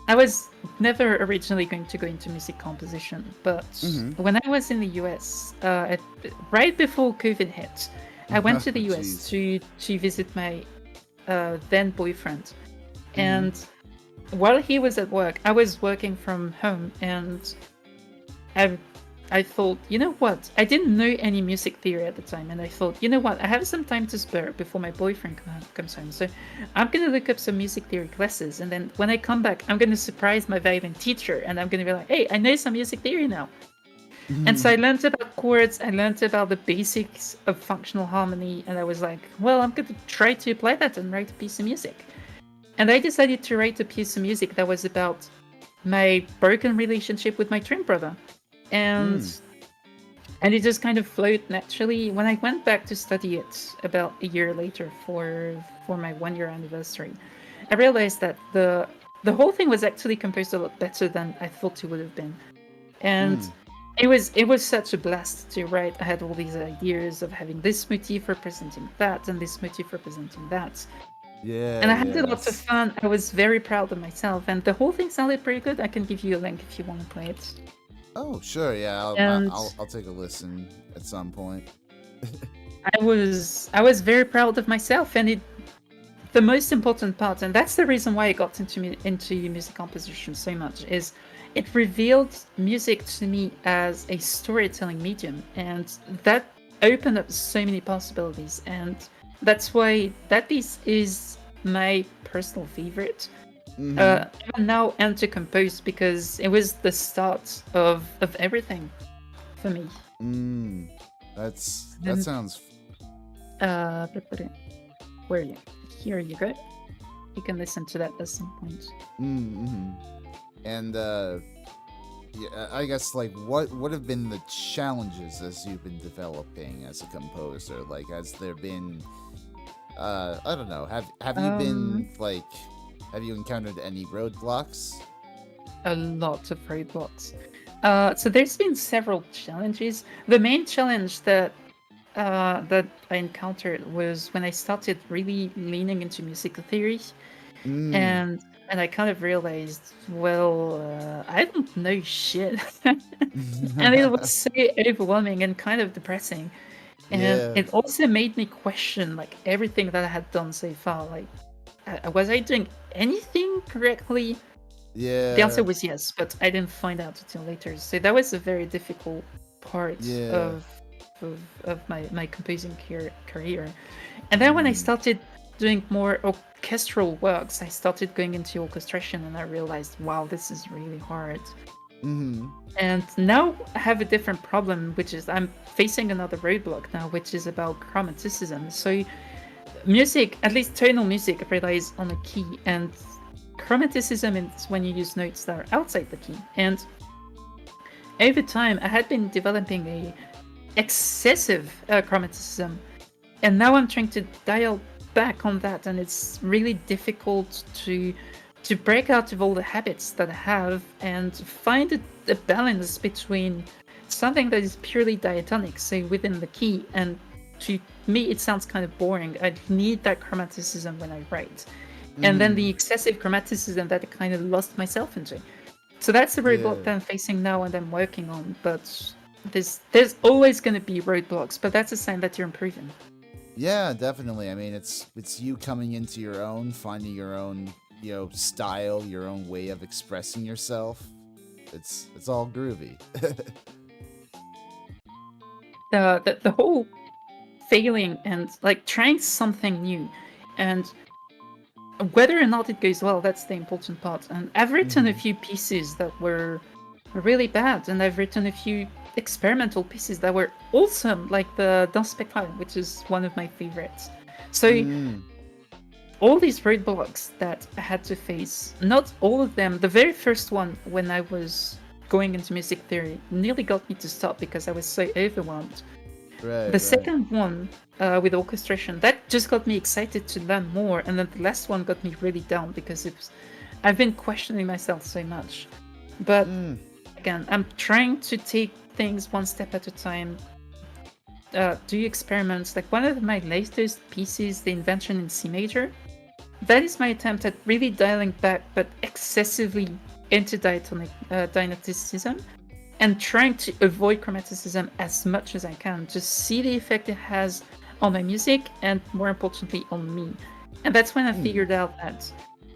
I was never originally going to go into music composition, but Mm-hmm. when I was in the US, right before COVID hit, I went to the US Jeez. to visit my then boyfriend, Mm-hmm. and while he was at work, I was working from home, and I I thought, you know what? I didn't know any music theory at the time, and I thought, you know what? I have some time to spare before my boyfriend comes home, so I'm gonna look up some music theory classes, and then when I come back, I'm gonna surprise my violin teacher, and I'm gonna be like, hey, I know some music theory now. And so I learned about chords, I learned about the basics of functional harmony, and I was like, well, I'm gonna try to apply that and write a piece of music. And I decided to write a piece of music that was about my broken relationship with my twin brother. And Mm. and it just kind of flowed naturally. When I went back to study it about a year later for my 1 year anniversary, I realized that the whole thing was actually composed a lot better than I thought it would have been. And Mm. it was such a blast to write. I had all these ideas of having this motif representing that and this motif representing that. Yeah, And I had a lot of yes. fun. I was very proud of myself, and the whole thing sounded pretty good. I can give you a link if you want to play it. Oh, sure. Yeah, And I'll take a listen at some point. I was very proud of myself, and the most important part, and that's the reason why I got into music composition so much, is it revealed music to me as a storytelling medium, and that opened up so many possibilities. And that's why that piece is my personal favorite. Mm-hmm. Even now, and to compose, because it was the start of everything for me. Mm. That And sounds. where are you? Here you go. You can listen to that at some point. Mm-hmm. And yeah, I guess like what have been the challenges as you've been developing as a composer? Like, has there been I don't know. Have you Um, been like have you encountered any roadblocks? a lot of roadblocks. So there's been several challenges. The main challenge that I encountered was when I started really leaning into music theory, Mm. and I kind of realized, well, I don't know shit, and it was so overwhelming and kind of depressing. And Yeah. it also made me question like everything that I had done so far. Like, was I doing anything correctly? The answer Yeah. was yes, but I didn't find out until later. So that was a very difficult part Yeah. of my composing career. And then when I Mm. started doing more orchestral works, I started going into orchestration, and I realized, wow, this is really hard. Mm-hmm. And now I have a different problem, which is I'm facing another roadblock now, which is about chromaticism. So music, at least tonal music, relies on a key, and chromaticism is when you use notes that are outside the key. And over time, I had been developing a excessive chromaticism, and now I'm trying to dial back on that, and it's really difficult to break out of all the habits that I have and find a balance between something that is purely diatonic, say within the key, and to me it sounds kind of boring. I need that chromaticism when I write, and then Mm-hmm. the excessive chromaticism that I kind of lost myself into. So that's the roadblock Yeah. that I'm facing now and I'm working on. But there's always going to be roadblocks, but that's a sign that you're improving. Yeah, definitely. I mean, it's you coming into your own, finding your own, style, your own way of expressing yourself. It's all groovy. The whole failing and like trying something new, and whether or not it goes well, that's the important part. And I've written a Mm-hmm. few pieces that were really bad, and I've written a few experimental pieces that were awesome, like the Danse Spectrale, which is one of my favorites. So Mm. all these roadblocks that I had to face, not all of them, the very first one when I was going into music theory nearly got me to stop because I was so overwhelmed. Right, The right. second one with orchestration, that just got me excited to learn more, and then the last one got me really down because I've been questioning myself so much. But Mm. again, I'm trying to take things one step at a time, do experiments. Like one of my latest pieces, The Invention in C major, that is my attempt at really dialing back, but excessively into diatonicism, and trying to avoid chromaticism as much as I can to see the effect it has on my music and, more importantly, on me. And that's when I Mm. figured out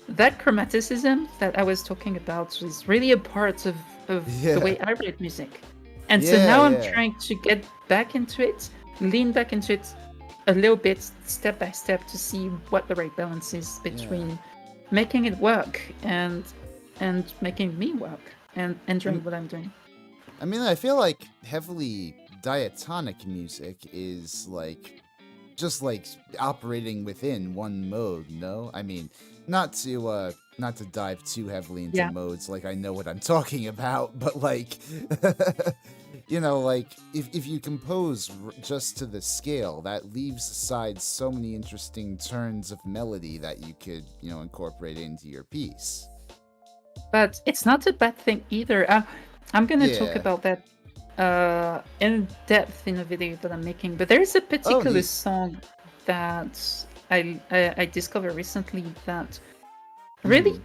that chromaticism that I was talking about is really a part of the Yeah. way I write music. And so Yeah, now I'm yeah. trying to get back into it, lean back into it a little bit, step by step, to see what the right balance is Yeah. between making it work and making me work and enjoying I'm, what I'm doing. I mean, I feel like heavily diatonic music is like just like operating within one mode, no? I mean, not to dive too heavily into Yeah. modes, like I know what I'm talking about, but like like if you compose just to the scale, that leaves aside so many interesting turns of melody that you could, incorporate into your piece. But it's not a bad thing either. I'm gonna talk Yeah. about that in depth in a video that I'm making. But there's a Oh, particular neat. song that I discovered recently that Mm-hmm. really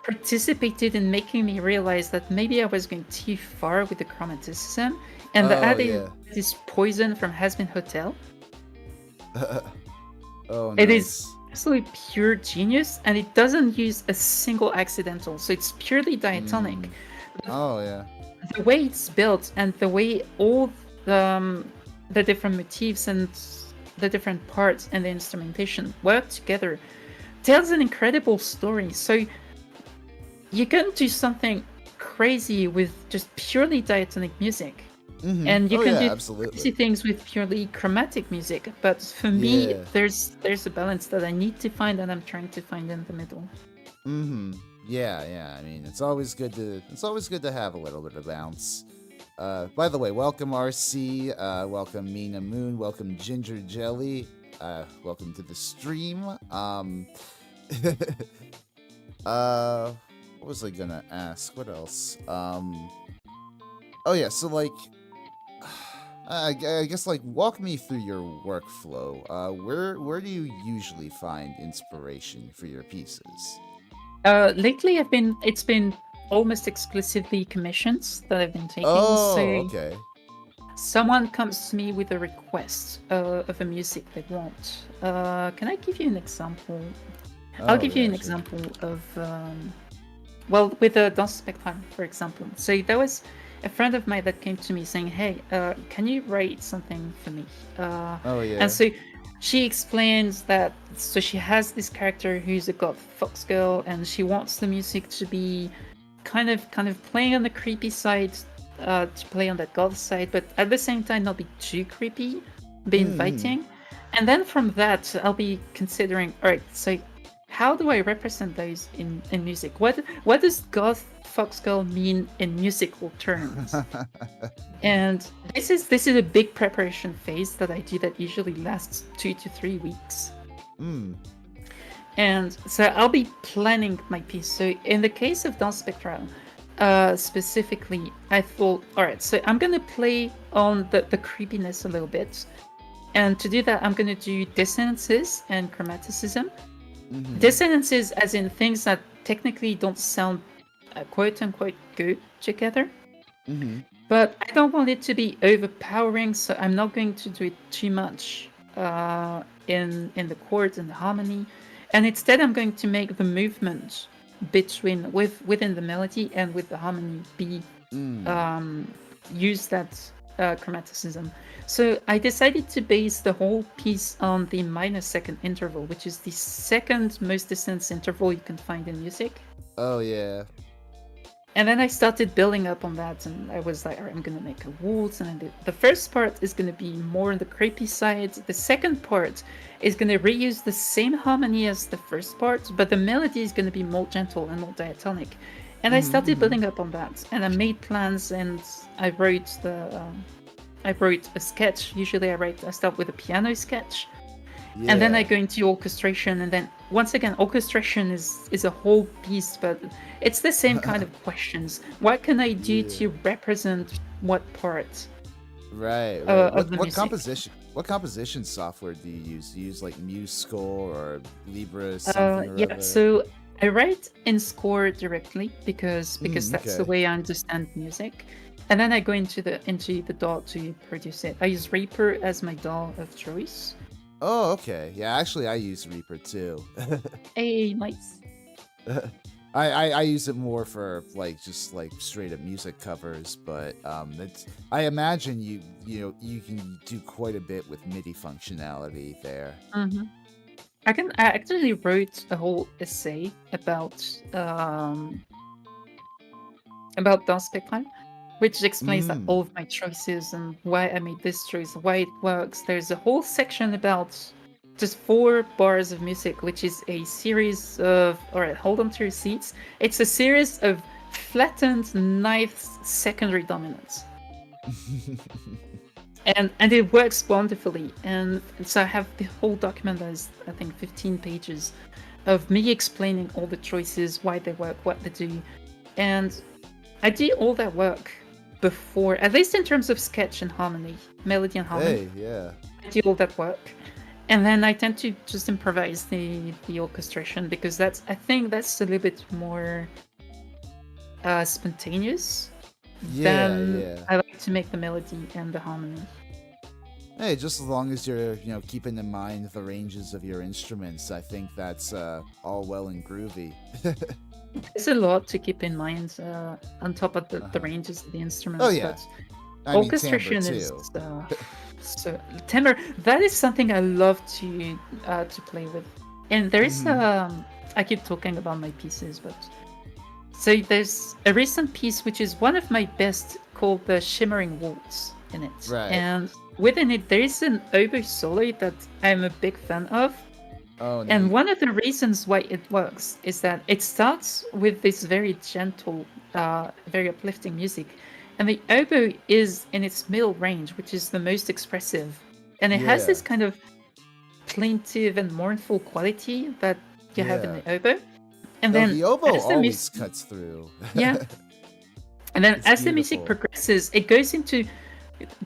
participated in making me realize that maybe I was going too far with the chromaticism, and that Oh, added yeah. this Poison from Has Been Hotel. Oh, It is nice. absolutely pure genius, and it doesn't use a single accidental, so it's purely diatonic. Mm. Oh, yeah. The way it's built and the way all the different motifs and the different parts and the instrumentation work together tells an incredible story. So you can do something crazy with just purely diatonic music, Mm-hmm. and you Oh, can yeah, do crazy absolutely. things with purely chromatic music. But for me, Yeah. there's a balance that I need to find, and I'm trying to find in the middle. Mm-hmm. Yeah, yeah. I mean, it's always good to have a little bit of bounce. By the way, welcome RC, welcome Mina Moon, welcome Ginger Jelly, welcome to the stream. What was I gonna ask? What else? Oh yeah, so like, I guess like walk me through your workflow. Where do you usually find inspiration for your pieces? Lately, it's been almost exclusively commissions that I've been taking. Oh, So okay. someone comes to me with a request of a music they want. Can I give you an example? I'll Oh give you yeah, an sure. example of, well, with the Dans Spectrum, for example. So there was a friend of mine that came to me saying, "Hey, can you write something for me?" Oh And yeah. so she explains that. So she has this character who's a goth fox girl, and she wants the music to be kind of playing on the creepy side, to play on that goth side, but at the same time not be too creepy, be Mm-hmm. inviting. And then from that, I'll be considering, all right, so how do I represent those in music? What does goth fox girl mean in musical terms? And this is a big preparation phase that I do that usually lasts 2 to 3 weeks. mm. And so I'll be planning my piece. So in the case of Dance Spectral, specifically, I thought, all right, so I'm gonna play on the creepiness a little bit, and to do that, I'm gonna do dissonances and chromaticism. Mm-hmm. Dissonances, as in things that technically don't sound quote unquote good together, Mm-hmm. but I don't want it to be overpowering, so I'm not going to do it too much in the chords and the harmony, and instead I'm going to make the movement within the melody and with the harmony be Mm. um, use that chromaticism. So I decided to base the whole piece on the minor second interval, which is the second most dissonance interval you can find in music. Oh yeah. And then I started building up on that, and I was like, all right, I'm gonna make a waltz, and the first part is gonna be more on the creepy side. The second part is gonna reuse the same harmony as the first part, but the melody is gonna be more gentle and more diatonic. And I Mm-hmm. started Mm-hmm. building up on that, and I made plans, and I wrote I wrote a sketch. Usually, I start with a piano sketch, and then I Yeah. go into orchestration, and then once again, orchestration is a whole piece, but it's the same kind of questions. What can I do Yeah. to represent what part Right, right. of the What music? composition software do you use? Do you use like MuseScore or Libra something or Yeah, other? so I write in score directly because that's the Okay. way I understand music, and then I go into the DAW to produce it. I use Reaper as my DAW of choice. Oh, okay. Yeah, actually I use Reaper too. Hey, nice. I use it more for like just like straight up music covers, but it's I imagine you can do quite a bit with MIDI functionality there. hmm I actually wrote a whole essay about Dans Spectrum, which explains that Mm. all of my choices and why I made this choice, why it works. There's a whole section about just 4 bars of music, which is a series of, all right, hold on to your seats. It's a series of flattened ninth secondary dominants. And it works wonderfully. And so I have the whole document that is, I think, 15 pages of me explaining all the choices, why they work, what they do. And I do all that work before, at least in terms of sketch and harmony, melody and harmony. Hey, yeah. I do all that work, and then I tend to just improvise the orchestration because I think that's a little bit more spontaneous Yeah, than yeah. I like to make the melody and the harmony. Hey, just as long as you're, keeping in mind the ranges of your instruments, I think that's all well and groovy. There's a lot to keep in mind on top of the Uh-huh. ranges of the Oh instruments, yeah. but I mean timbre orchestration is too. so timbre. That is something I love to play with. And there is Mhm. I keep talking about my pieces, but so there's a recent piece which is one of my best called the Shimmering Waltz in it, Right. and within it there is an oboe solo that I'm a big fan of. Oh, And neat. one of the reasons why it works is that it starts with this very gentle, very uplifting music. And the oboe is in its middle range, which is the most expressive. And it has Yeah. this kind of plaintive and mournful quality that you have in Yeah. the oboe. And Oh, then the oboe as the always music, cuts through. yeah. And then It's as the music beautiful. progresses, it goes into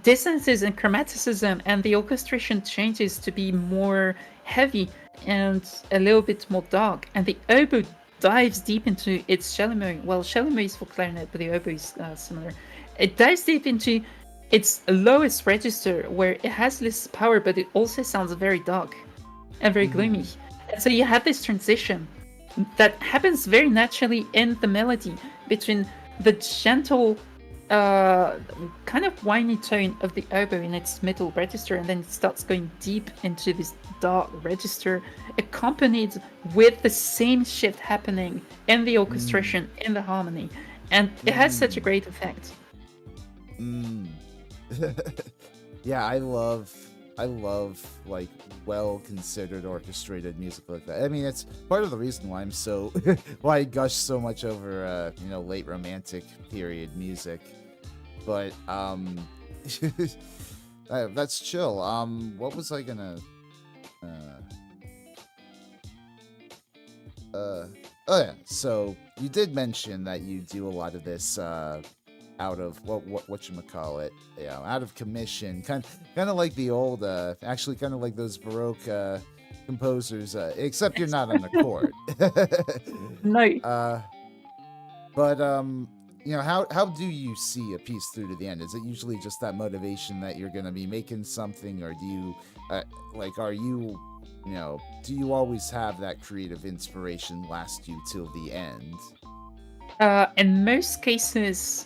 dissonances and chromaticism, and the orchestration changes to be more heavy and a little bit more dark. And the oboe dives deep into its chalumeau. Well, chalumeau is for clarinet, but the oboe is similar. It dives deep into its lowest register where it has less power, but it also sounds very dark and very gloomy. And so you have this transition that happens very naturally in the melody between the gentle, kind of whiny tone of the oboe in its middle register, and then it starts going deep into this dark register, accompanied with the same shift happening in the orchestration, in the harmony. And it has such a great effect. Yeah, I love like well considered orchestrated music like that. I mean, it's part of the reason why I'm so why I gush so much over late romantic period music. But that's chill. What was I gonna oh yeah, so you did mention that you do a lot of this out of whatchamacallit, out of commission, kind of like the old actually kind of like those Baroque composers, except you're not on the chord. No. But how do you see a piece through to the end? Is it usually just that motivation that you're gonna be making something, or do you are you do you always have that creative inspiration last you till the end? In most cases,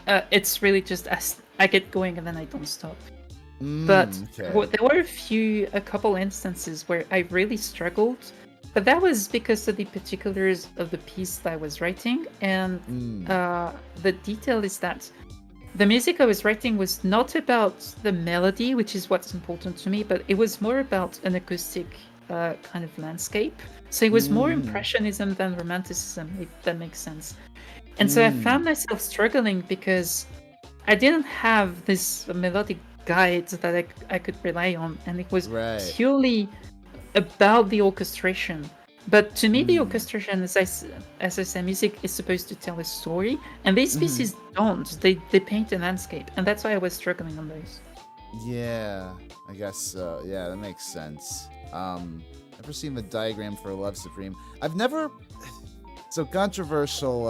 it's really just as I get going and then I don't stop. But Okay. there were a couple instances where I really struggled, but that was because of the particulars of the piece that I was writing. And the detail is that the music I was writing was not about the melody, which is what's important to me, but it was more about an acoustic kind of landscape. So it was more impressionism than romanticism, if that makes sense. And so I found myself struggling because I didn't have this melodic guide that I could rely on, and it was Right. purely about the orchestration. But to me, the orchestration, as I said, music is supposed to tell a story, and these pieces don't. They paint a landscape, and that's why I was struggling on those. Yeah, I guess so. Yeah, that makes sense. Ever seen the diagram for Love Supreme? I've never. So controversial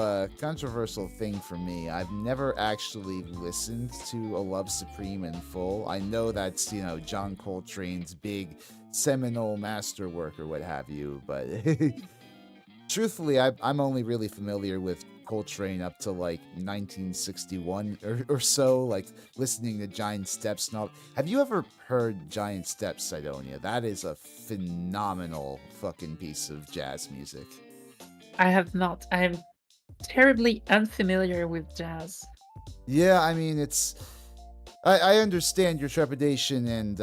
thing for me. I've never actually listened to a Love Supreme in full. I know that's John Coltrane's big seminal masterwork or what have you, but truthfully, I'm only really familiar with Coltrane up to like 1961 or so, like listening to Giant Steps and all. Have you ever heard Giant Steps, Sidonia? That is a phenomenal fucking piece of jazz music. I have not. I am terribly unfamiliar with jazz. Yeah, I mean, I understand your trepidation and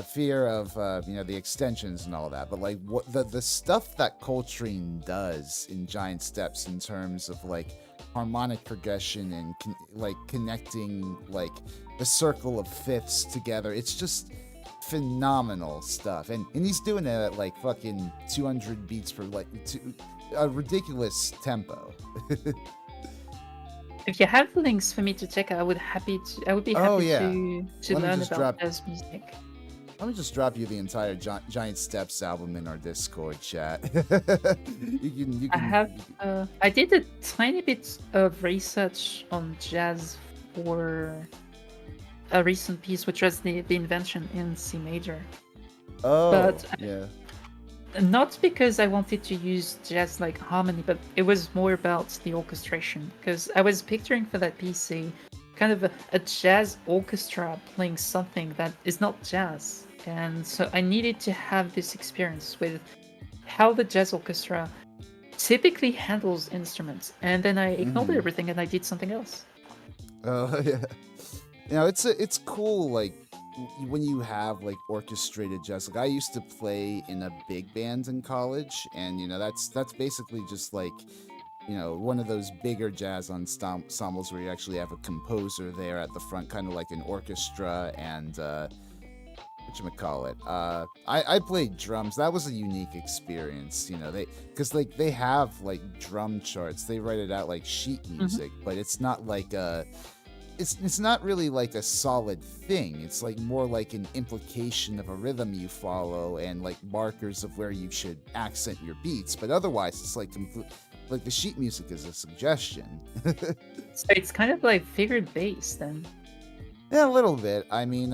fear of the extensions and all that, but like what the stuff that Coltrane does in Giant Steps in terms of like harmonic progression and like connecting like the circle of fifths together, it's just phenomenal stuff. And he's doing it at like fucking 200 beats per like a ridiculous tempo. If you have links for me to check out, I would be Oh happy yeah. to Let me learn just about drop jazz music. Let me just drop you the entire Giant Steps album in our Discord chat. You I can. have I did a tiny bit of research on jazz for a recent piece, which was the invention in C major. Oh, But yeah. not because I wanted to use jazz like harmony, but it was more about the orchestration. Because I was picturing for that piece kind of a jazz orchestra playing something that is not jazz. And so I needed to have this experience with how the jazz orchestra typically handles instruments. And then I ignored everything and I did something else. Oh, yeah. It's cool, like when you have like orchestrated jazz. Like I used to play in a big band in college, and that's basically just like one of those bigger jazz ensembles where you actually have a composer there at the front, kind of like an orchestra, and whatchamacallit. I played drums. That was a unique experience, because like they have like drum charts. They write it out like sheet music, but it's not like it's not really like a solid thing. It's like more like an implication of a rhythm you follow and like markers of where you should accent your beats. But otherwise, it's like like the sheet music is a suggestion. So it's kind of like figured bass then. Yeah, a little bit. I mean,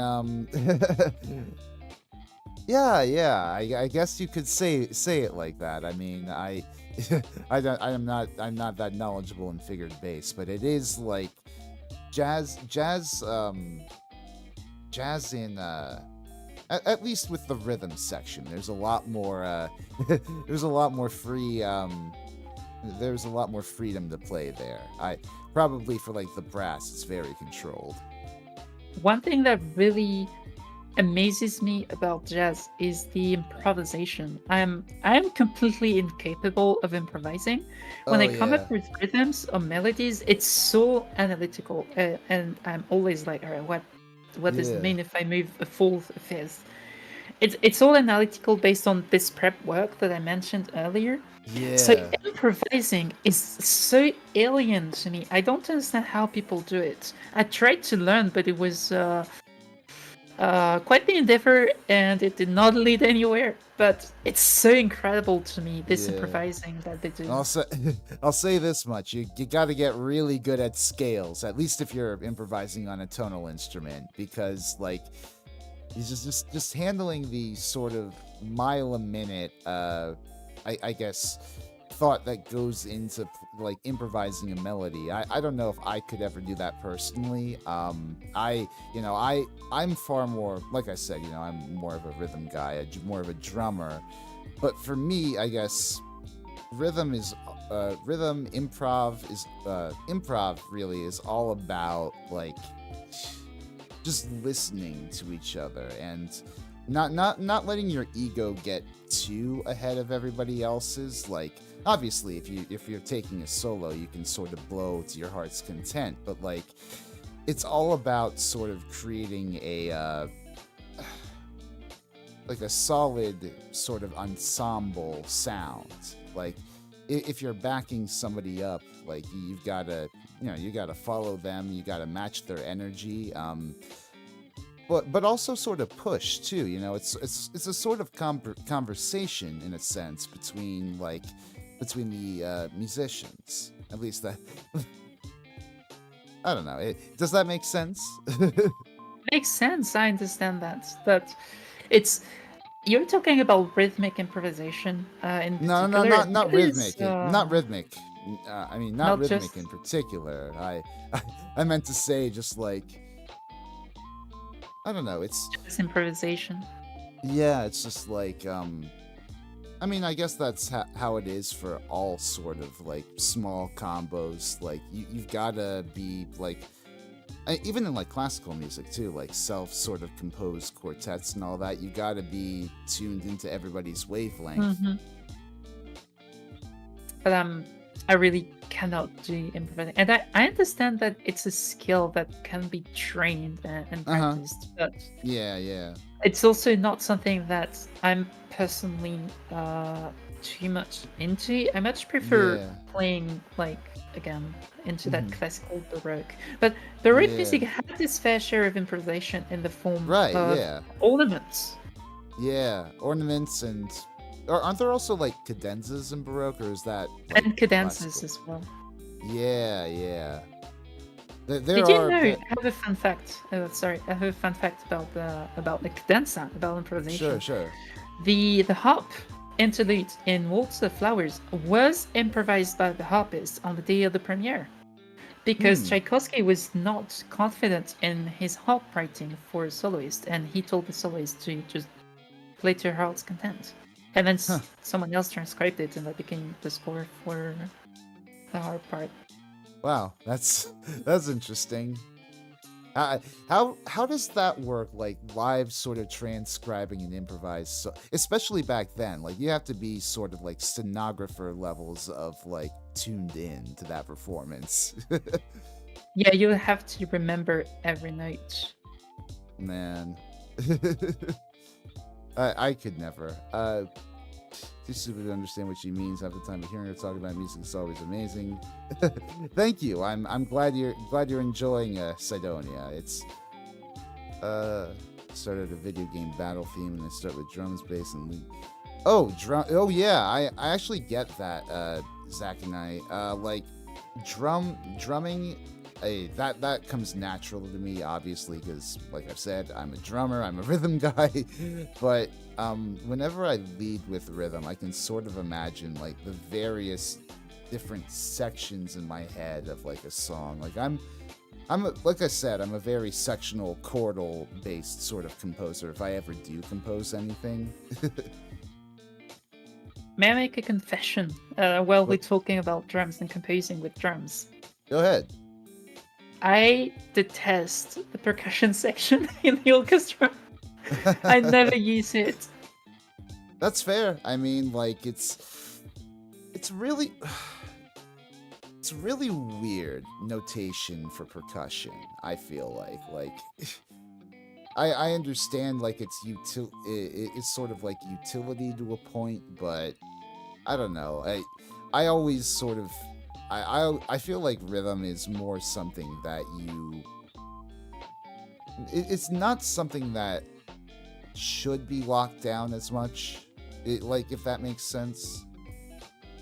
yeah. I guess you could say it like that. I mean, I'm not that knowledgeable in figured bass, but it is like jazz in at least with the rhythm section. There's a lot more there's a lot more free there's a lot more freedom to play there. I probably for like the brass, it's very controlled. One thing that really amazes me about jazz is the improvisation. I'm completely incapable of improvising. When Oh I come yeah. up with rhythms or melodies, it's so analytical, and I'm always like, all right, what does it Yeah. mean if I move a fourth, a fifth? It's all analytical based on this prep work that I mentioned earlier. So Yeah. improvising is so alien to me. I don't understand how people do it. I tried to learn, but it was quite the endeavor, and it did not lead anywhere. But it's so incredible to me, this Yeah. improvising that they do. I'll say, I'll say this much: you got to get really good at scales, at least if you're improvising on a tonal instrument, because like, he's just handling the sort of mile a minute, I guess, thought that goes into like improvising a melody. I don't know if I could ever do that personally. I'm far more, like I said, I'm more of a rhythm guy, more of a drummer. But for me, I guess rhythm improv really is all about like just listening to each other and not letting your ego get too ahead of everybody else's. Like obviously if you're taking a solo, you can sort of blow to your heart's content, but like it's all about sort of creating a like a solid sort of ensemble sound. Like if you're backing somebody up, like you've got to you got to follow them, you got to match their energy, but also sort of push too. It's a sort of conversation in a sense between the musicians, at least that. I don't know, does that make sense? Makes sense. I understand that. But it's you're talking about rhythmic improvisation in No, particular. not What is rhythmic. Not rhythmic. I mean, not not rhythmic just in particular. I meant to say just like, I don't know. just improvisation? Yeah, it's just like I mean, I guess that's how it is for all sort of like small combos. Like you've got to be like, even in like classical music too, like self sort of composed quartets and all that. You got to be tuned into everybody's wavelength. Hmm. But I really cannot do improvising, and I understand that it's a skill that can be trained and Uh huh. practiced, but Yeah. it's also not something that I'm personally too much into. I much prefer Yeah. playing like again into that Hmm. classical baroque. But baroque Yeah. music had its fair share of improvisation in the form Right. of Yeah. ornaments Yeah. Ornaments and. Or aren't there also like cadenzas in Baroque, or is that like and cadences classical? as well. Yeah. There Did you are know? I that. have a fun fact. Sorry, I have a fun fact about the cadenza, about Sure, improvisation. sure. The harp interlude in Waltz of Flowers was improvised by the harpist on the day of the premiere because Hmm. Tchaikovsky was not confident in his harp writing for a soloist, and he told the soloist to just play to her heart's content. And then Huh. someone else transcribed it, and that became the score for the harp part. Wow. That's interesting. How does that work? Like live sort of transcribing an improvised, especially back then. Like you have to be sort of like stenographer levels of like tuned in to that performance. Yeah, you have to remember every note. Man. I could never. Too stupid to understand what she means half the time, but hearing her talk about music is always amazing. Thank you. I'm glad you're enjoying Sidonia. It's started a video game battle theme and I start with drums, bass, and lead. Oh, drum. Oh yeah, I actually get that. Zach and I, like drumming. That comes natural to me, obviously, because like I've said, I'm a drummer, I'm a rhythm guy. But whenever I lead with rhythm, I can sort of imagine like the various different sections in my head of like a song. Like like I said, I'm a very sectional chordal based sort of composer. If I ever do compose anything. May I make a confession while we're What? talking about drums and composing with drums? Go ahead. I detest the percussion section in the orchestra. I never use it. That's fair. I mean, like it's really it's really weird notation for percussion. I feel like I understand like it's sort of like utility to a point, but I don't know. I always sort of I feel like rhythm is more something that it's not something that should be locked down as much. Like, if that makes sense.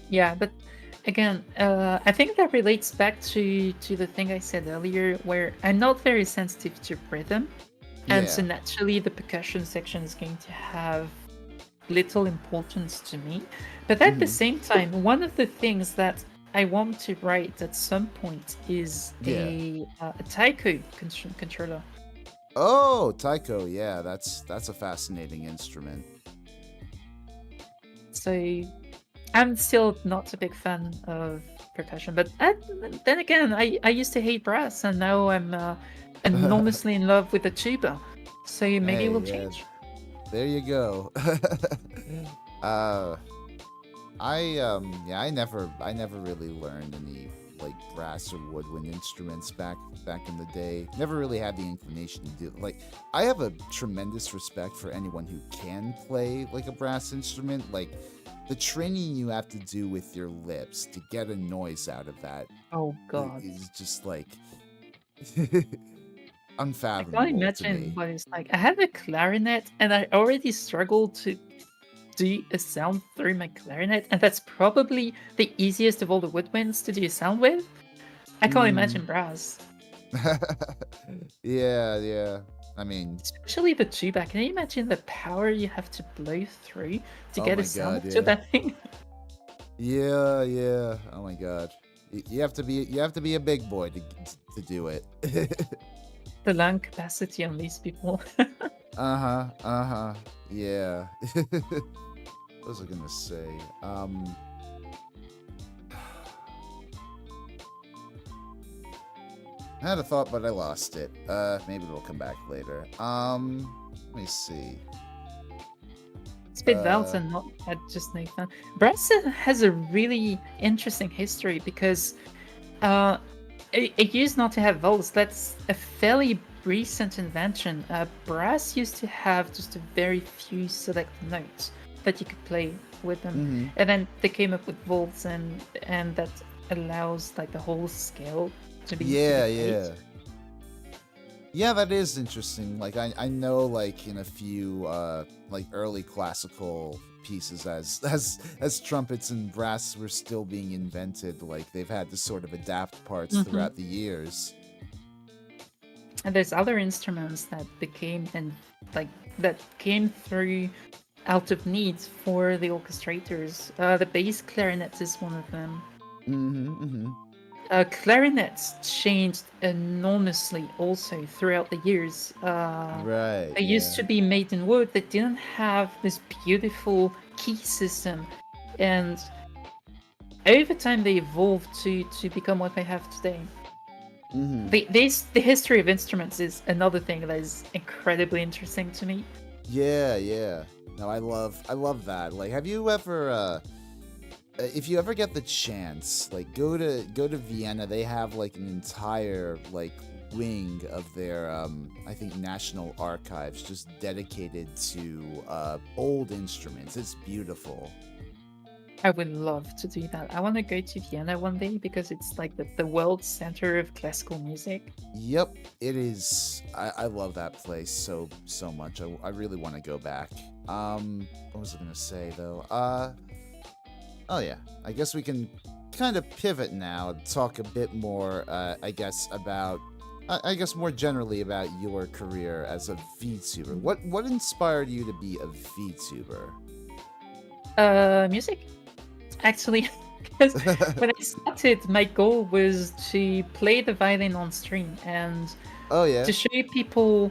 Yeah, but again, I think that relates back to the thing I said earlier, where I'm not very sensitive to rhythm, and so Yeah. naturally the percussion section is going to have little importance to me. But at the Hmm. same time, one of the things that I want to write at some point is Yeah. a taiko controller. Oh, taiko. Yeah, that's a fascinating instrument. So I'm still not a big fan of percussion, but then again, I used to hate brass, and now I'm enormously in love with the tuba. So maybe it Hey, will yeah, change. there you go. uh, yeah, I never really learned any like brass or woodwind instruments back in the day. Never really had the inclination to do it. Like, I have a tremendous respect for anyone who can play like a brass instrument. Like, the training you have to do with your lips to get a noise out of that Oh God, is just like I can't unfathomable to imagine me. what it's like. I have a clarinet, and I already struggle to do a sound through my clarinet, and that's probably the easiest of all the woodwinds to do a sound with. I can't Mm. imagine brass, Yeah, yeah. I mean, especially the tuba. Can you imagine the power you have to blow through to oh get a my sound god, to yeah. that thing? Yeah, yeah. Oh my god. You have to be a big boy to do it. The lung capacity on these people. Uh-huh. Uh-huh. Yeah. What was I gonna say? I had a thought, but I lost it. Maybe it'll come back later. Let me see. Spit Uh, and not just no fun. Brass has a really interesting history because uh, it used not to have vowels. That's a fairly recent invention. Brass used to have just a very few select notes that you could play with them, mm-hmm. and then they came up with vowels, and that allows like the whole scale to be Yeah, played. yeah. Yeah, that is interesting. Like, I know like in a few like early classical pieces as trumpets and brass were still being invented, like they've had to sort of adapt parts Hmm. throughout the years. And there's other instruments that became and like that came through out of need for the orchestrators. The bass clarinet is one of them. Mm-hmm. Mm-hmm. Clarinets changed enormously also throughout the years. Right, They used yeah. to be made in wood. They didn't have this beautiful key system, and over time they evolved to become what they have today. Mm-hmm. The history of instruments is another thing that is incredibly interesting to me. Yeah, yeah. No, I love that. Like, have you ever if you ever get the chance, like go to Vienna, they have like an entire like wing of their I think National Archives just dedicated to old instruments. It's beautiful. I would love to do that. I want to go to Vienna one day because it's like the world center of classical music. Yep, it is. I love that place so much. I really want to go back. What was I gonna say though? Oh yeah, I guess we can kind of pivot now and talk a bit more. I guess about. I guess more generally about your career as a VTuber. What inspired you to be a VTuber? Music, actually, because when I started, my goal was to play the violin on stream and Oh yeah. to show people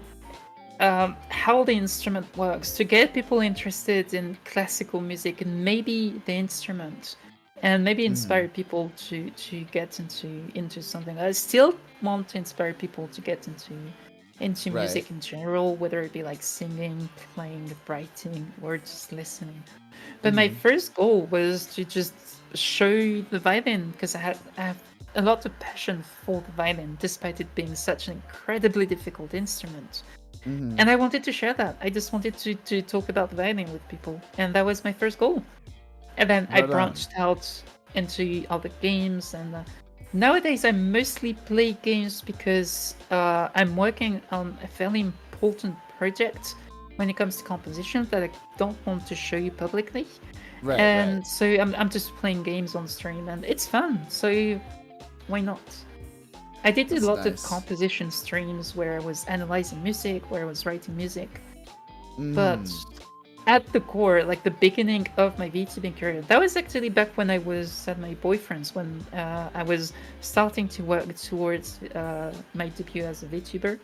how the instrument works, to get people interested in classical music and maybe the instrument, and maybe Hmm. inspire people to get into something. I still want to inspire people to get into Right. music in general, whether it be like singing, playing, writing, or just listening. But my Hmm. first goal was to just show the violin because I have a lot of passion for the violin, despite it being such an incredibly difficult instrument. Hmm. And I wanted to share that. I just wanted to talk about the violin with people. And that was my first goal. And then I Right on. branched out into other games. And nowadays, I mostly play games because I'm working on a fairly important project when it comes to composition that I don't want to show you publicly. Right. Right. And so I'm just playing games on stream, and it's fun. So why not? I did a That's lot of nice. composition streams where I was analyzing music, where I was writing music. But Mm. at the core, like the beginning of my VTubing career, that was actually back when I was at my boyfriend's, when I was starting to work towards my debut as a VTuber.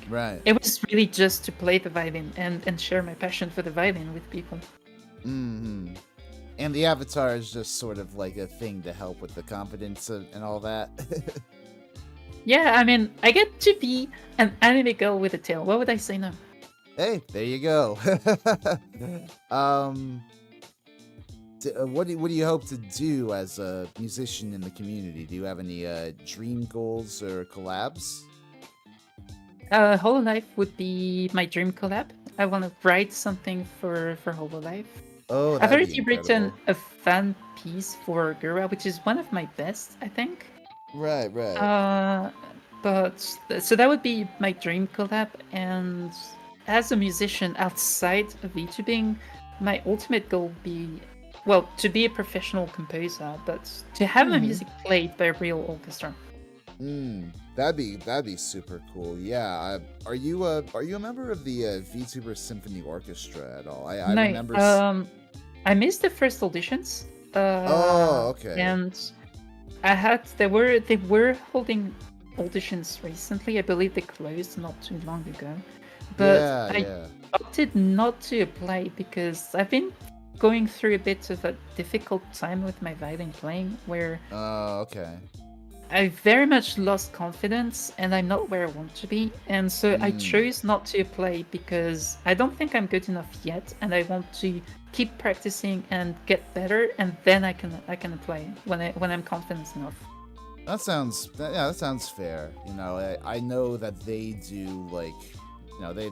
Right. It was really just to play the violin and share my passion for the violin with people. Hmm. And the avatar is just sort of like a thing to help with the confidence and all that. Yeah, I mean, I get to be an anime girl with a tail. What would I say no? Hey, there you go. um, what do you hope to do as a musician in the community? Do you have any dream goals or collabs? Hololive would be my dream collab. I want to write something for Hololive. Oh, I've that'd be already written incredible. a fan piece for Gura, which is one of my best, I think. Right, right. Uh, but so that would be my dream collab. And as a musician outside of VTubing, my ultimate goal would be, well, to be a professional composer, but to have my Mm-hmm. music played by a real orchestra. That'd be super cool. Yeah. Are you a member of the VTuber Symphony Orchestra at all? I No, remember. I missed the first auditions, Oh, okay. and they were holding auditions recently. I believe they closed not too long ago, but Yeah, I yeah. opted not to apply because I've been going through a bit of a difficult time with my violin playing, where Oh, okay. I very much lost confidence and I'm not where I want to be. And so I Mm. chose not to play because I don't think I'm good enough yet and I want to keep practicing and get better and then I can play when I'm confident enough. That sounds fair. You know, I know that they do like,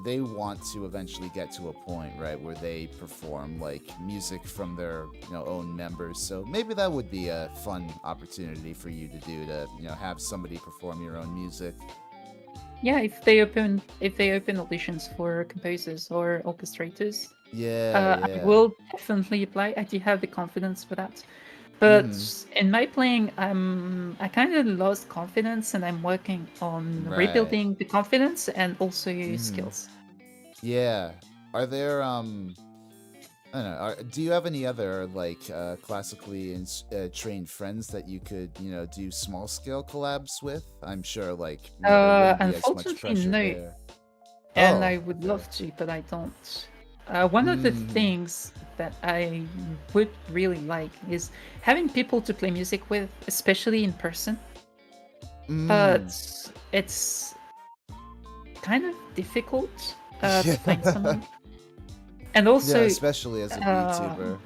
they want to eventually get to a point, right, where they perform like music from their, own members. So maybe that would be a fun opportunity for you to do to, have somebody perform your own music. Yeah, if they open auditions for composers or orchestrators, Yeah, I yeah. will definitely apply. I do have the confidence for that. But Mhm. in my playing, I kind of lost confidence, and I'm working on Right. rebuilding the confidence and also Mhm. skills. Yeah. Are there I don't know. Do you have any other like classically trained friends that you could, do small scale collabs with? I'm sure, like, there wouldn't be as much Unfortunately, pressure no. there. And Oh, I would okay. love to, but I don't. One of the Hmm. things that I would really like is having people to play music with, especially in person. But Mm. it's kind of difficult to find Yeah. someone. And Yeah, also, especially as a um, VTuber.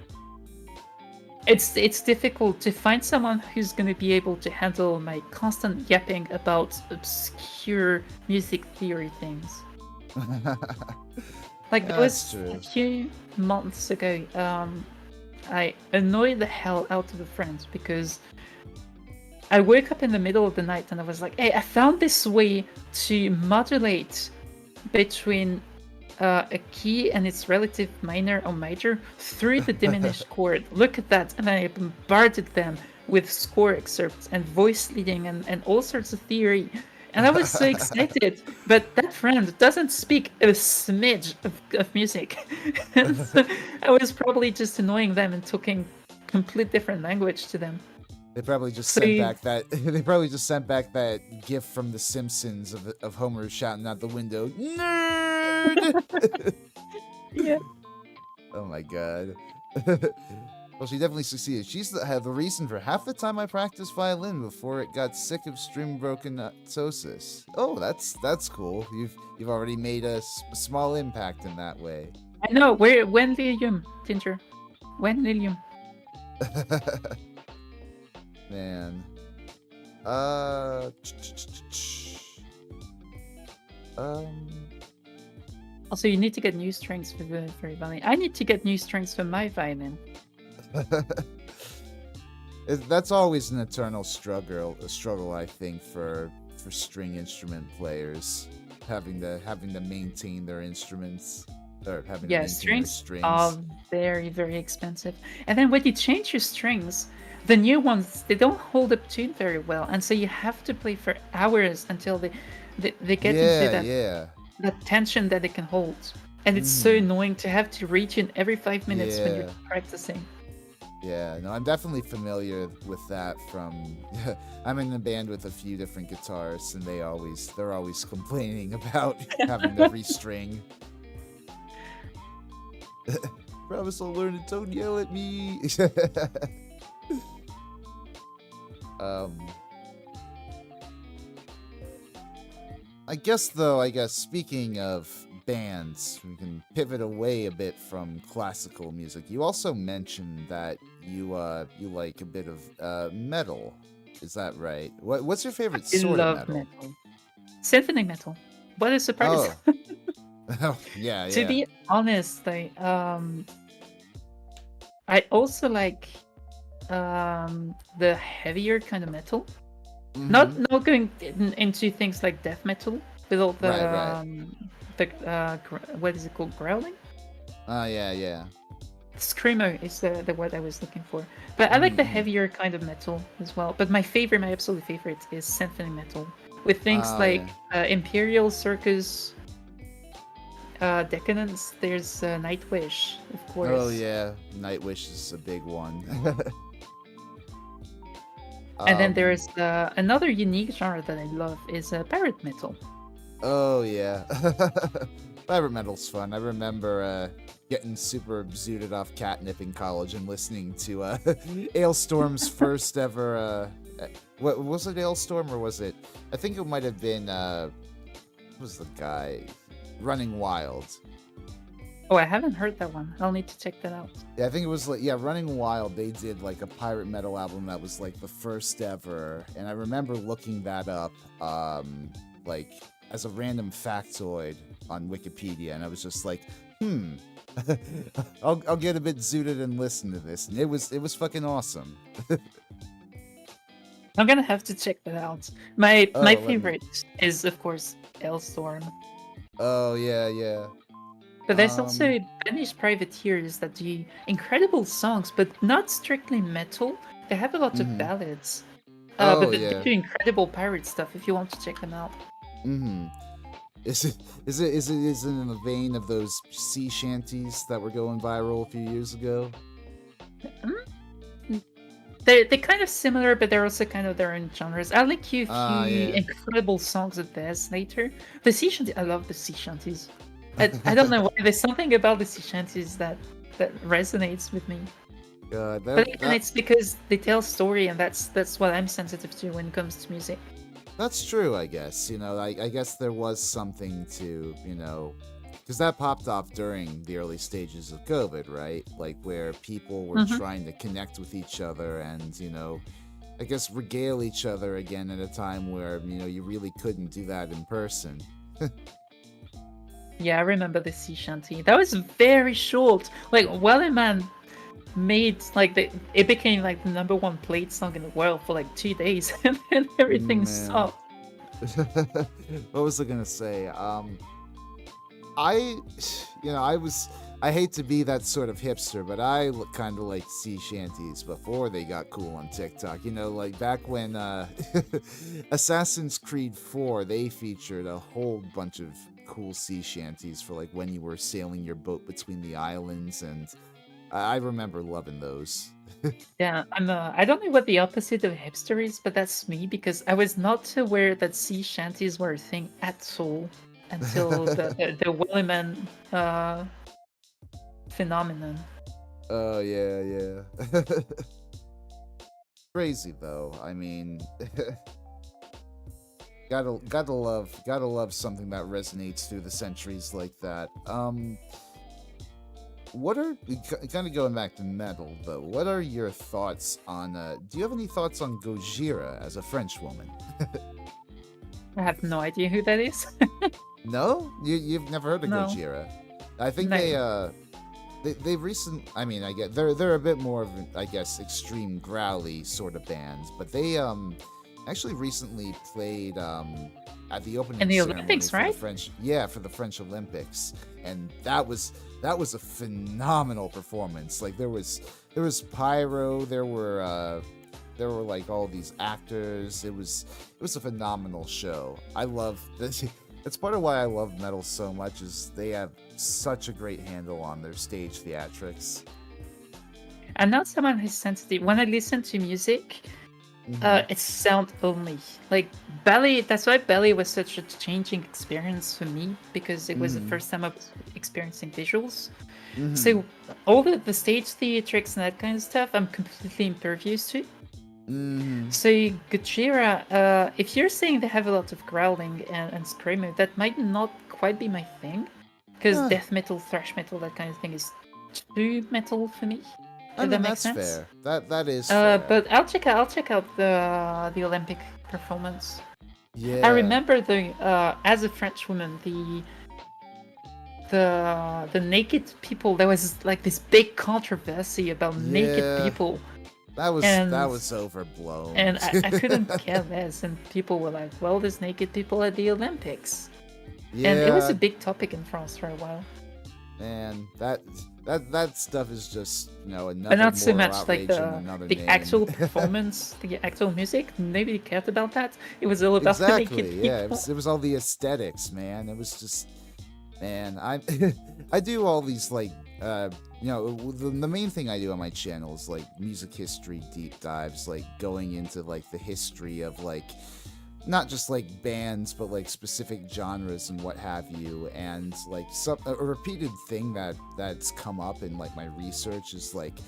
it's difficult to find someone who's going to be able to handle my constant yapping about obscure music theory things. Like there That's was a true. few months ago, I annoyed the hell out of a friend because I woke up in the middle of the night and I was like, "Hey, I found this way to modulate between a key and its relative minor or major through the diminished chord. Look at that. And I bombarded them with score excerpts and voice leading and all sorts of theory. And I was so excited. But that friend doesn't speak a smidge of music. And so I was probably just annoying them and talking complete different language to them. They probably just So sent back that. They probably just sent back that gif from The Simpsons of Homer shouting out the window, "Nerd!" yeah. Oh my god. Well, she definitely succeeded. She's the reason for half the time I practiced violin before it got sick of string brokentosis. Oh, that's cool. You've already made a small impact in that way. I know. When Lilium, Ginger? When Lilium? Man. Also, you need to get new strings for the violin. I need to get new strings for my violin. That's always an eternal struggle, I think, for string instrument players, having to maintain their instruments, or having to maintain strings their are strings. very, very expensive. And then when you change your strings, the new ones, they don't hold up tune very well, and so you have to play for hours until they get into that tension that they can hold. And it's so annoying to have to retune every 5 minutes when you're practicing. Yeah, no, I'm definitely familiar with that from. I'm in a band with a few different guitarists, and they're always complaining about having to restring. Promise I'll learn it. Don't yell at me. I guess speaking of bands, we can pivot away a bit from classical music. You also mentioned that you like a bit of metal. Is that right? What's your favorite sort of metal? Symphony metal. What a surprise! Oh, yeah. To be honest, I also like the heavier kind of metal. Not going into things like death metal with all the what is it called, growling? Yeah. Screamo is the word I was looking for. But I like the heavier kind of metal as well. But my absolute favorite is symphony metal, with things like Imperial Circus, Decadence. There's Nightwish, of course. Oh yeah, Nightwish is a big one. And then there's another unique genre that I love is pirate metal. Oh yeah, pirate metal's fun. I remember getting super zooted off catnip in college and listening to Ailstorm's first ever. What was it, Ailstorm, or was it? I think it might have been. What was the guy? Running Wild. Oh, I haven't heard that one. I'll need to check that out. Yeah, I think it was Running Wild. They did like a pirate metal album that was like the first ever, and I remember looking that up, like as a random factoid on Wikipedia, and I was just like, I'll get a bit zooted and listen to this, and it was fucking awesome. I'm gonna have to check that out. My favorite is, of course, Ailstorm. Oh yeah. But there's also Danish privateers that do incredible songs, but not strictly metal. They have a lot of ballads. But they do incredible pirate stuff if you want to check them out. Is it in the vein of those sea shanties that were going viral a few years ago? They're kind of similar, but they're also kind of their own genres. I'll link you a few incredible songs of theirs later. The sea shanties, I love the sea shanties. I don't know why. There's something about the sea shanties that resonates with me. But again, it's because they tell story, and that's what I'm sensitive to when it comes to music. That's true, I guess. I guess there was something to, because that popped off during the early stages of COVID, right? Like where people were trying to connect with each other and, I guess regale each other again at a time where, you really couldn't do that in person. Yeah, I remember the sea shanty. That was very short. Like, Wellerman made it became like the #1 played song in the world for like 2 days, and then everything stopped. What was I gonna say? I, I hate to be that sort of hipster, but I kind of like sea shanties before they got cool on TikTok. Like back when Assassin's Creed 4, they featured a whole bunch of cool sea shanties for like when you were sailing your boat between the islands, and I remember loving those. Yeah, I don't know what the opposite of hipster is, but that's me because I was not aware that sea shanties were a thing at all until the Wellerman phenomenon. Oh yeah, yeah. Crazy though. I mean, gotta love something that resonates through the centuries like that. What are kind of going back to metal though? What are your thoughts on? Do you have any thoughts on Gojira as a French woman? I have no idea who that is. No, you've never heard of No. Gojira? I think No. they recent. I mean, I get they're a bit more of I guess extreme growly sort of bands, but they actually recently played at the opening In the ceremony Olympics, for right? for the French Olympics, and that was a phenomenal performance. Like there was pyro, there were like all these actors. It was a phenomenal show. I love this. It's part of why I love metal so much is they have such a great handle on their stage theatrics. I'm not someone who's sensitive. When I listen to music, it's sound only. Like ballet, that's why ballet was such a changing experience for me because it was the first time I was experiencing visuals. So all the stage theatrics and that kind of stuff, I'm completely impervious to. So Gojira, if you're saying they have a lot of growling and screamo, that might not quite be my thing, because death metal, thrash metal, that kind of thing is too metal for me. I If mean, that makes that's sense. fair. That is fair. But I'll check out the Olympic performance. Yeah. I remember as a French woman, the naked people. There was like this big controversy about naked people. That was overblown. And I couldn't care less. And people were like, well, there's naked people at the Olympics. Yeah. And it was a big topic in France for a while. And that stuff is just, another But not so much like outrage in another the name. actual performance, the actual music. Nobody cared about that. It was all about the Exactly, naked yeah. people. It was all the aesthetics, man. It was just, man, I do all these like the main thing I do on my channel is like music history deep dives, like going into like the history of like not just like bands but like specific genres and what have you. And like a repeated thing that's come up in like my research is like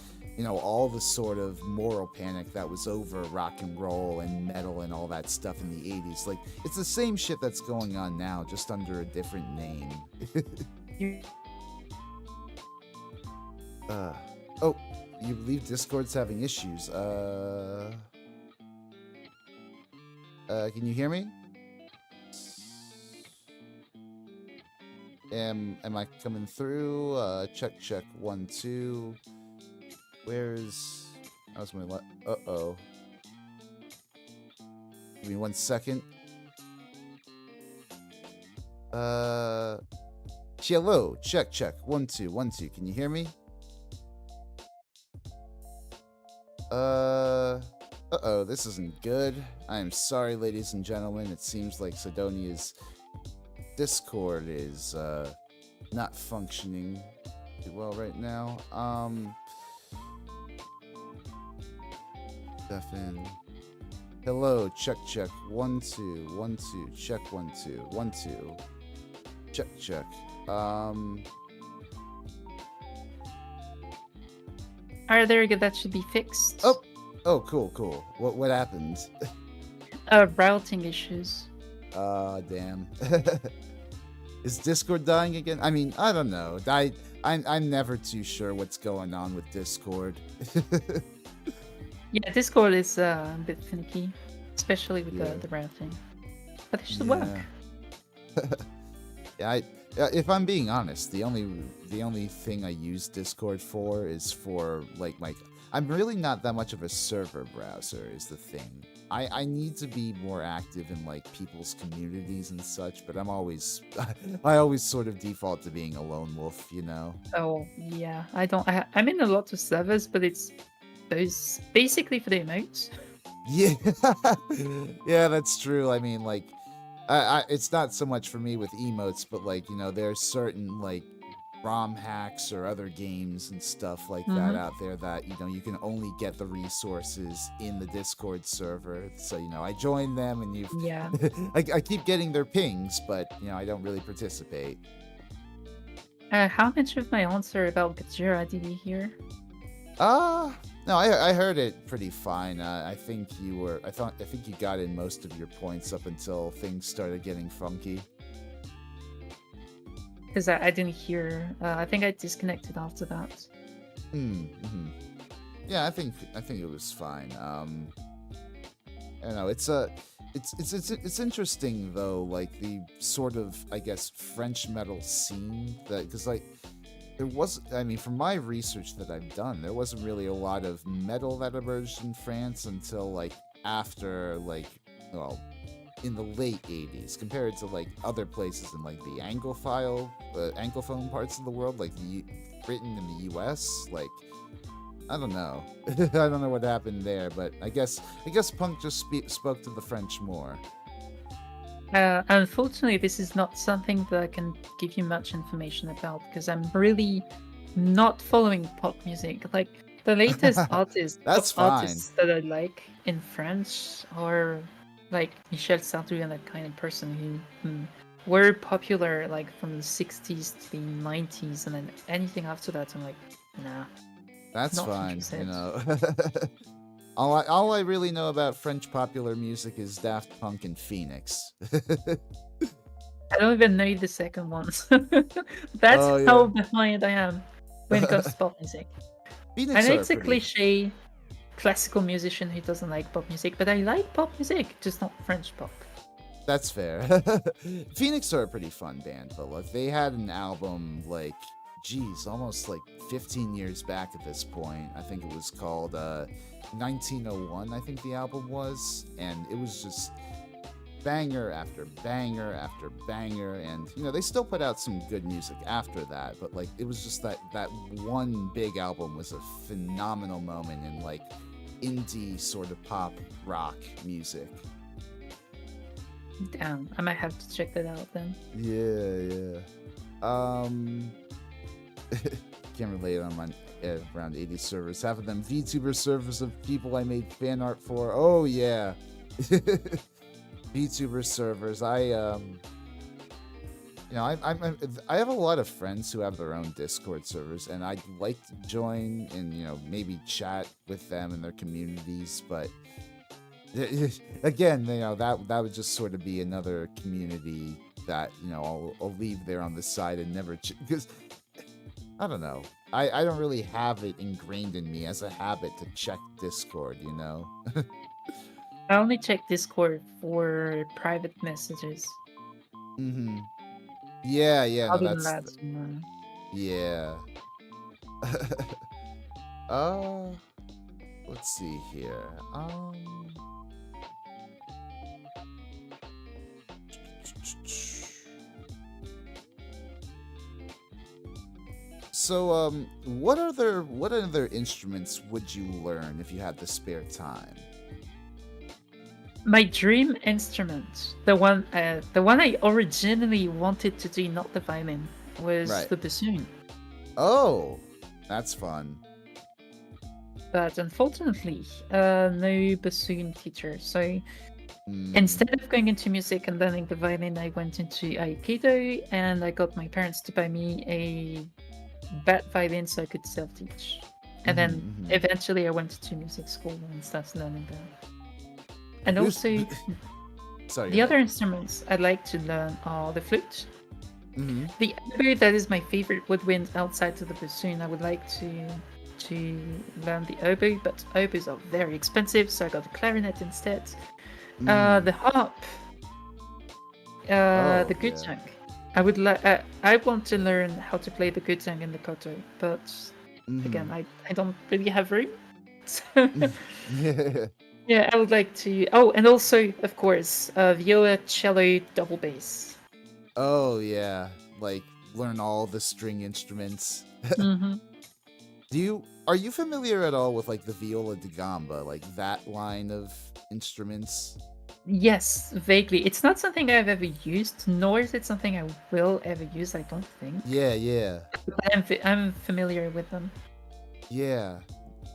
all the sort of moral panic that was over rock and roll and metal and all that stuff in the 80s. Like it's the same shit that's going on now, just under a different name. Oh, you believe Discord's having issues. Can you hear me? Am I coming through? Check 1 2. Where's how's my uh-oh. Give me 1 second. Hello, check 1 2 1 2. Can you hear me? Uh-oh, this isn't good. I am sorry, ladies and gentlemen. It seems like Sidonia's Discord is not functioning too well right now. Stefan. Hello, check 1 2 1 2. Check 1 2 1 2. Check. Alright, there we go. That should be fixed. Oh, cool. What happened? Routing issues. Damn. Is Discord dying again? I mean, I don't know. I'm never too sure what's going on with Discord. Yeah, Discord is a bit finicky, especially with the routing. But it should work. Yeah, if I'm being honest, the only thing I use Discord for is for like I'm really not that much of a server browser is the thing. I need to be more active in like people's communities and such, but I'm always I always sort of default to being a lone wolf, you know. Oh yeah, I don't. I'm in a lot of servers, but it's those basically for the emotes. Yeah, yeah, that's true. I mean, like, it's not so much for me with emotes, but like, there's certain like ROM hacks or other games and stuff like that Hmm. out there that you can only get the resources in the Discord server. So I join them, and Yeah. I keep getting their pings, but I don't really participate. How much of my answer about Gajira did you hear? Uh no, I heard it pretty fine. I think you got in most of your points up until things started getting funky. Because I didn't hear. I think I disconnected after that. Mm-hmm. Yeah, I think it was fine. I don't know. It's interesting though, like the sort of, I guess, French metal scene, that because like there was, I mean, from my research that I've done, there wasn't really a lot of metal that emerged in France until like after, like, well, in the late 80s, compared to like other places in like the anglophone parts of the world, like Britain and the US. Like, I don't know. I don't know what happened there, but I guess punk just spoke to the French more. Unfortunately, this is not something that I can give you much information about because I'm really not following pop music. Like the latest That's fine. artists that I like in French are like Michel Sardou and that kind of person who were popular like from the 60s to the 90s, and then anything after that, I'm like, nah, That's not fine. interested. All I really know about French popular music is Daft Punk and Phoenix. I don't even know the second one. That's Oh how yeah. behind I am when it comes to pop music. I Phoenix know are it's a pretty. cliche classical musician who doesn't like pop music, but I like pop music, just not French pop. That's fair. Phoenix are a pretty fun band, but look, they had an album like, geez, almost like 15 years back at this point. I think it was called 1901, I think the album was, and it was just banger after banger after banger, and they still put out some good music after that, but like it was just that one big album was a phenomenal moment in like indie sort of pop rock music. Damn, I might have to check that out then. Yeah, yeah. Can't relate on my around 80 servers. Half of them VTuber servers of people I made fan art for. Oh yeah. VTuber servers. I have a lot of friends who have their own Discord servers, and I'd like to join and maybe chat with them in their communities, but again, that would just sort of be another community that I'll leave there on the side and never because I don't know. I don't really have it ingrained in me as a habit to check Discord. I only check Discord for private messages. Mm-hmm. Yeah, yeah, no, Other than that's that, no. yeah. uh, let's see here. So, what other instruments would you learn if you had the spare time? My dream instrument, the one I originally wanted to do, not the violin, was Right. the bassoon. Oh, that's fun. But unfortunately, no bassoon teacher. So Mm, instead of going into music and learning the violin, I went into Aikido, and I got my parents to buy me a bad violin so I could self-teach. And mm-hmm, then mm-hmm. eventually I went to music school and started learning that. And Who's- also, Sorry, go the ahead. other instruments I'd like to learn are the flute. Mm-hmm. The oboe, that is my favorite woodwind outside of the bassoon. I would like to learn the oboe, but oboes are very expensive, so I got the clarinet instead. Mm. The harp, Oh, the yeah. guzheng. I want to learn how to play the guzheng and the koto, but Mm-hmm. again, I don't really have room. So, Yeah, I would like to. Oh, and also, of course, viola, cello, double bass. Oh yeah, like learn all the string instruments. Hmm. Are you familiar at all with like the viola da gamba, like that line of instruments? Yes, vaguely. It's not something I've ever used, nor is it something I will ever use. I don't think. Yeah, yeah, But I'm familiar with them. yeah.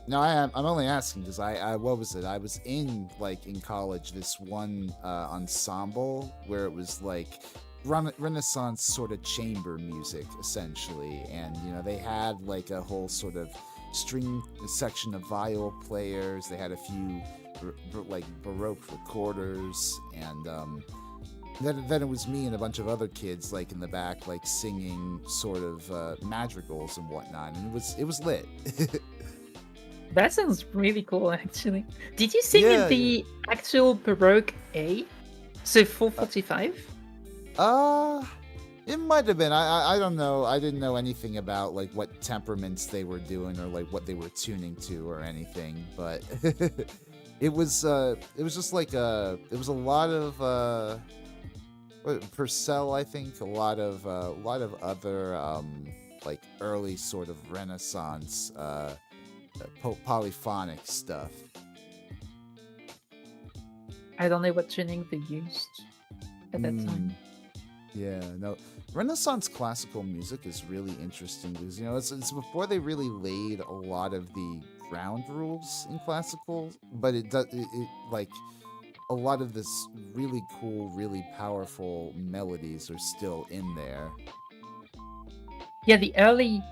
No, I'm only asking because I what was it? I was in like in college this one ensemble where it was like Renaissance sort of chamber music essentially, and they had like a whole sort of string section of viol players. They had a few like Baroque recorders, and then it was me and a bunch of other kids like in the back like singing sort of madrigals and whatnot, and it was lit. That sounds really cool, actually. Did you sing in Yeah, yeah. the actual Baroque A? So Uh, 445? uh it might have been. I don't know. I didn't know anything about like what temperaments they were doing or like what they were tuning to or anything, but it was just like it was a lot of Purcell, I think, a lot of other like early sort of Renaissance polyphonic stuff. I don't know what tuning they used at that Mm, time. yeah, no. Renaissance classical music is really interesting because it's before they really laid a lot of the ground rules in classical, but it like a lot of this really cool, really powerful melodies are still in there. Yeah, the early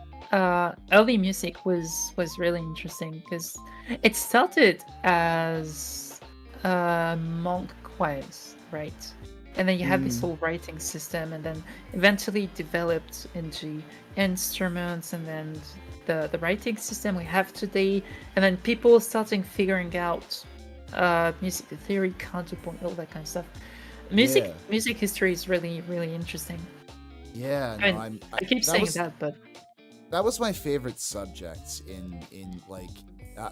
music was really interesting because it started as monk choirs, right? And then you have this Mm, whole writing system, and then eventually developed into instruments, and then the writing system we have today, and then people starting figuring out music theory, counterpoint, all that kind of stuff. yeah, Music history is really interesting. yeah. I No, mean, I keep that saying was that, but that was my favorite subject in like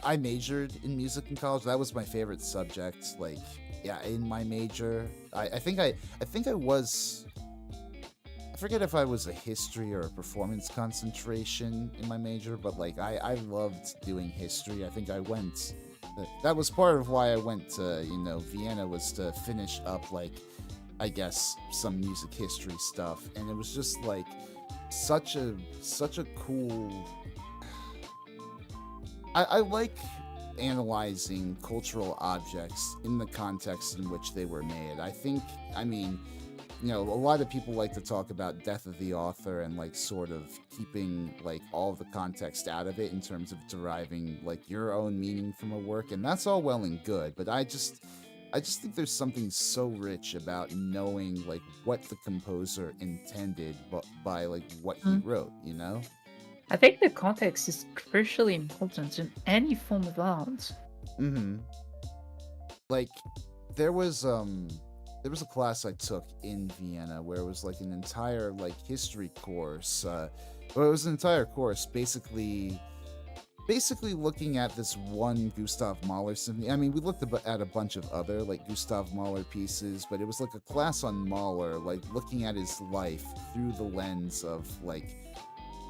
I majored in music in college. That was my favorite subject. Like, yeah, in my major, I think I was. I forget if I was a history or a performance concentration in my major, but like I loved doing history. I think I went. That was part of why I went to Vienna, was to finish up like I guess some music history stuff, and it was just like such a cool. I like analyzing cultural objects in the context in which they were made. I mean, a lot of people like to talk about death of the author and like sort of keeping like all the context out of it in terms of deriving like your own meaning from a work, and that's all well and good, but I just think there's something so rich about knowing like what the composer intended by like what he mm, wrote. I think the context is crucially important in any form of art. Mm-hmm. Like there was there was a class I took in Vienna where it was like an entire like history course. Well, it was an entire course basically looking at this one Gustav Mahler symphony. I mean, we looked at a bunch of other like Gustav Mahler pieces, but it was like a class on Mahler, like looking at his life through the lens of like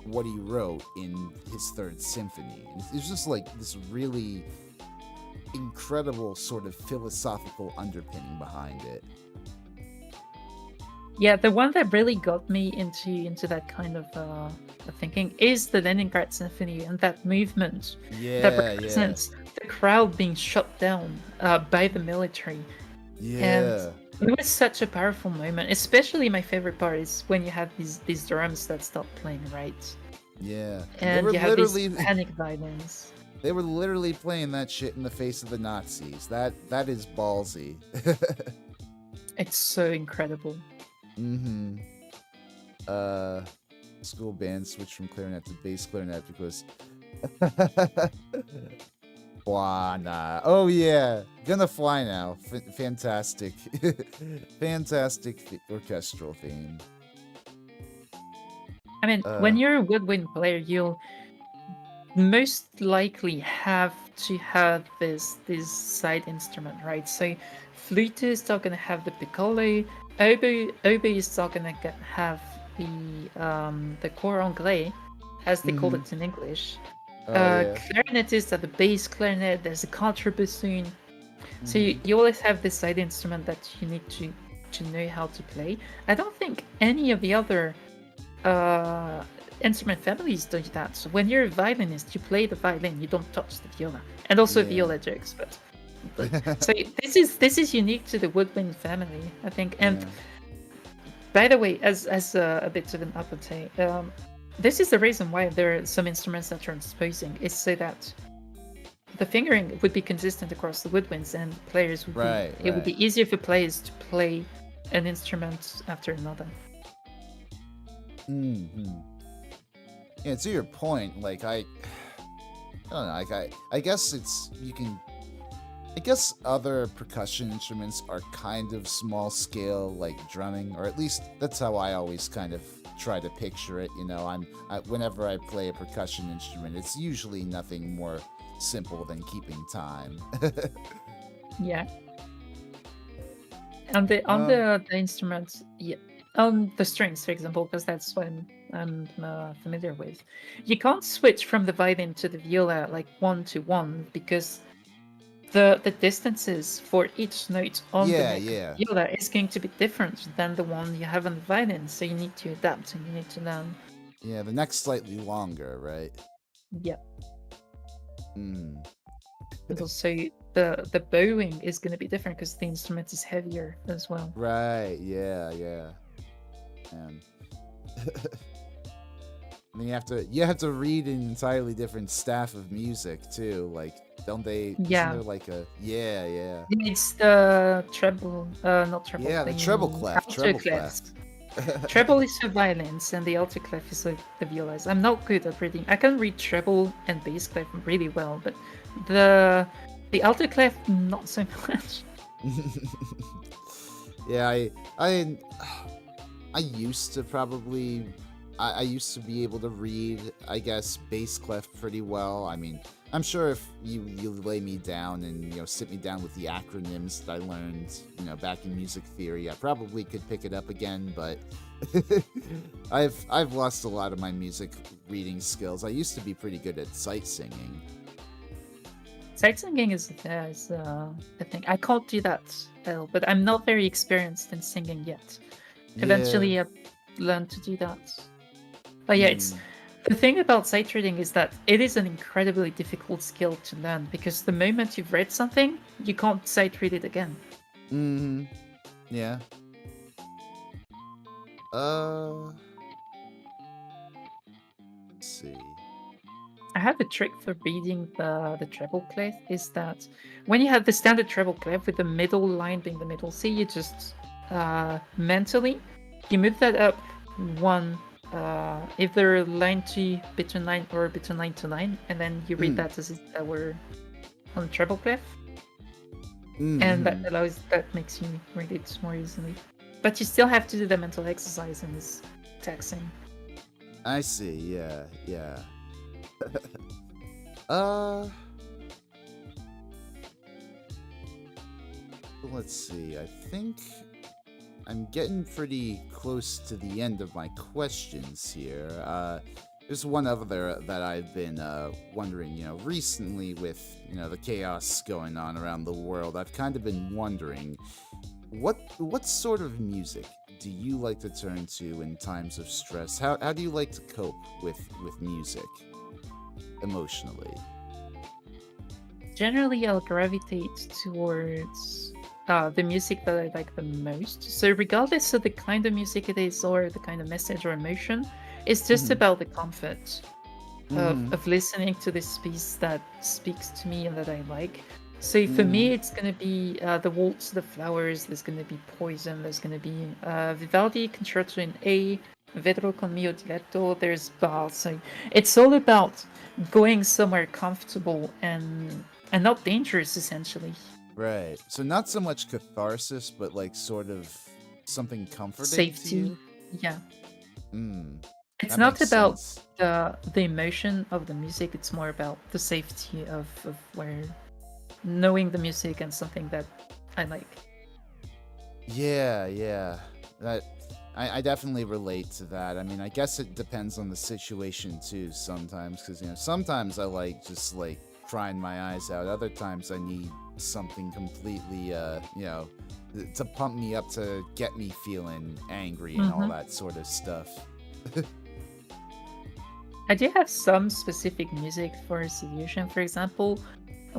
what he wrote in his third symphony. And it's just like this really incredible sort of philosophical underpinning behind it. Yeah, the one that really got me into that kind of thinking is the Leningrad Symphony and that movement that Yeah, yeah, represents the crowd being shut down by the military. And yeah, it was such a powerful moment. Especially my favorite part is when you have these drums that start playing, right? yeah. And they And were you have these literally panic violins. they were literally playing that shit in the face of the Nazis. That is ballsy. It's so incredible. Mm-hmm. Uh, school band switched from clarinet to bass clarinet because. Buana. Oh yeah, gonna fly now. Fantastic, fantastic orchestral theme. I mean, Uh, when you're a woodwind player, you'll most likely have to have this side instrument, right? So flutists are gonna have the piccolo, oboists are gonna have the cor anglais, as they call Mm-hmm. it in English. Oh yeah. Clarinetists are the bass clarinet. There's a contrabassoon. So Mm-hmm. you always have this side instrument that you need to know how to play. I don't think any of the other uh, instrument families do that. So when you're a violinist, you play the violin, you don't touch the viola, and also Yeah. viola jokes. But so this is unique to the woodwind family, I think. And Yeah. by the way, as a bit of an apartheid, this is the reason why there are some instruments that are transposing, is so that the fingering would be consistent across the woodwinds, and players would be Right. it would Right. be easier for players to play an instrument after another. Mm-hmm. Yeah. To your point, like I don't know. Like I guess it's you can. I guess other percussion instruments are kind of small scale, like drumming, or at least that's how I always kind of try to picture it. You know, whenever I play a percussion instrument, it's usually nothing more simple than keeping time. Yeah. On the on um, the instruments, yeah, on the strings, for example, because that's what I'm familiar with. You can't switch from the violin to the viola like 1 to 1, because the distances for each note on the yeah, neck of yeah, the viola is going to be different than the one you have on the violin. So you need to adapt and you need to learn. yeah. The neck's slightly longer, right? Yeah, Mm, and also the bowing is going to be different because the instrument is heavier as well. right. Yeah, yeah. And then you have to read an entirely different staff of music too. Like, don't they? Isn't Yeah. there like a yeah, yeah. It's the treble, not treble, Yeah, the treble the clef, alto treble clef. clefs. Treble is for violins, and the alto clef is like the violas. I'm not good at reading. I can read treble and bass clef really well, but the the alto clef not so much. Yeah, I I used to probably I used to be able to read, I guess, bass clef pretty well. I mean, I'm sure if you lay me down and sit me down with the acronyms that I learned, back in music theory, I probably could pick it up again, but I've lost a lot of my music reading skills. I used to be pretty good at sight singing. Sight singing is a thing. I can't do that well, but I'm not very experienced in singing yet. Yeah. Eventually, I learn to do that. But yeah, it's Mm, the thing about sight reading is that it is an incredibly difficult skill to learn, because the moment you've read something, you can't sight read it again. hmm. Yeah. Uh, let's see. I have a trick for reading the treble clef, is that when you have the standard treble clef with the middle line being the middle C, you just mentally you move that up one, either line to between line or between line to line, and then you read Mm, that as if that were on treble clef, and mm-hmm. that makes you read it more easily. But you still have to do the mental exercise, and it's taxing. I see. Yeah, yeah. Uh, let's see. I think I'm getting pretty close to the end of my questions here. There's one other that I've been wondering, recently with, the chaos going on around the world. I've kind of been wondering what sort of music do you like to turn to in times of stress? How do you like to cope with music emotionally? Generally, I'll gravitate towards the music that I like the most. So, regardless of the kind of music it is, or the kind of message or emotion, it's just Mm-hmm. about the comfort Mm-hmm. of listening to this piece that speaks to me and that I like. So, for Mm-hmm. me, it's going to be The Waltz of the Flowers, there's going to be Poison, there's going to be Vivaldi Concerto in A, Vedro con mio diletto, there's Bach. So, it's all about going somewhere comfortable and not dangerous, essentially. Right. So not so much catharsis, but like sort of something comforting to Safety. you. Yeah. Mm. It's That not makes about sense. the emotion of the music. It's more about the safety of where knowing the music and something that I like. Yeah, yeah. That I definitely relate to that. I mean, I guess it depends on the situation too sometimes, because sometimes I like just like crying my eyes out. Other times I need something completely to pump me up, to get me feeling angry and all Hmm. that sort of stuff. I do have some specific music for Solution, for example.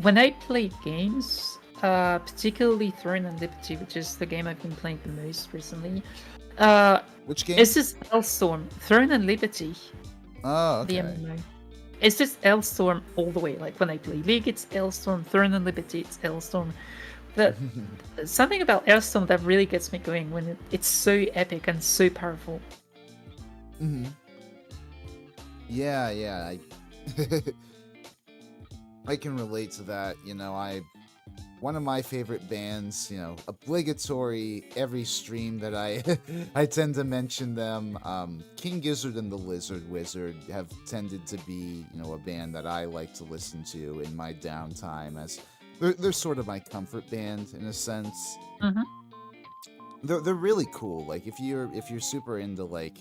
When I play games, particularly Throne and Liberty, which is the game I've been playing the most recently, uh, Which game? it's just Hellstorm. Throne and Liberty, Oh, the okay. MMO. It's just Hellstorm all the way. Like when I play League, it's Hellstorm. Throne and Liberty, it's Hellstorm. The something about Hellstorm that really gets me going when it's so epic and so powerful. Hmm. Yeah, yeah. I can relate to that. One of my favorite bands, obligatory every stream that I I tend to mention them. King Gizzard and the Lizard Wizard have tended to be, a band that I like to listen to in my downtime, as they're sort of my comfort band in a sense. Hmm. They're really cool. Like if you're super into like,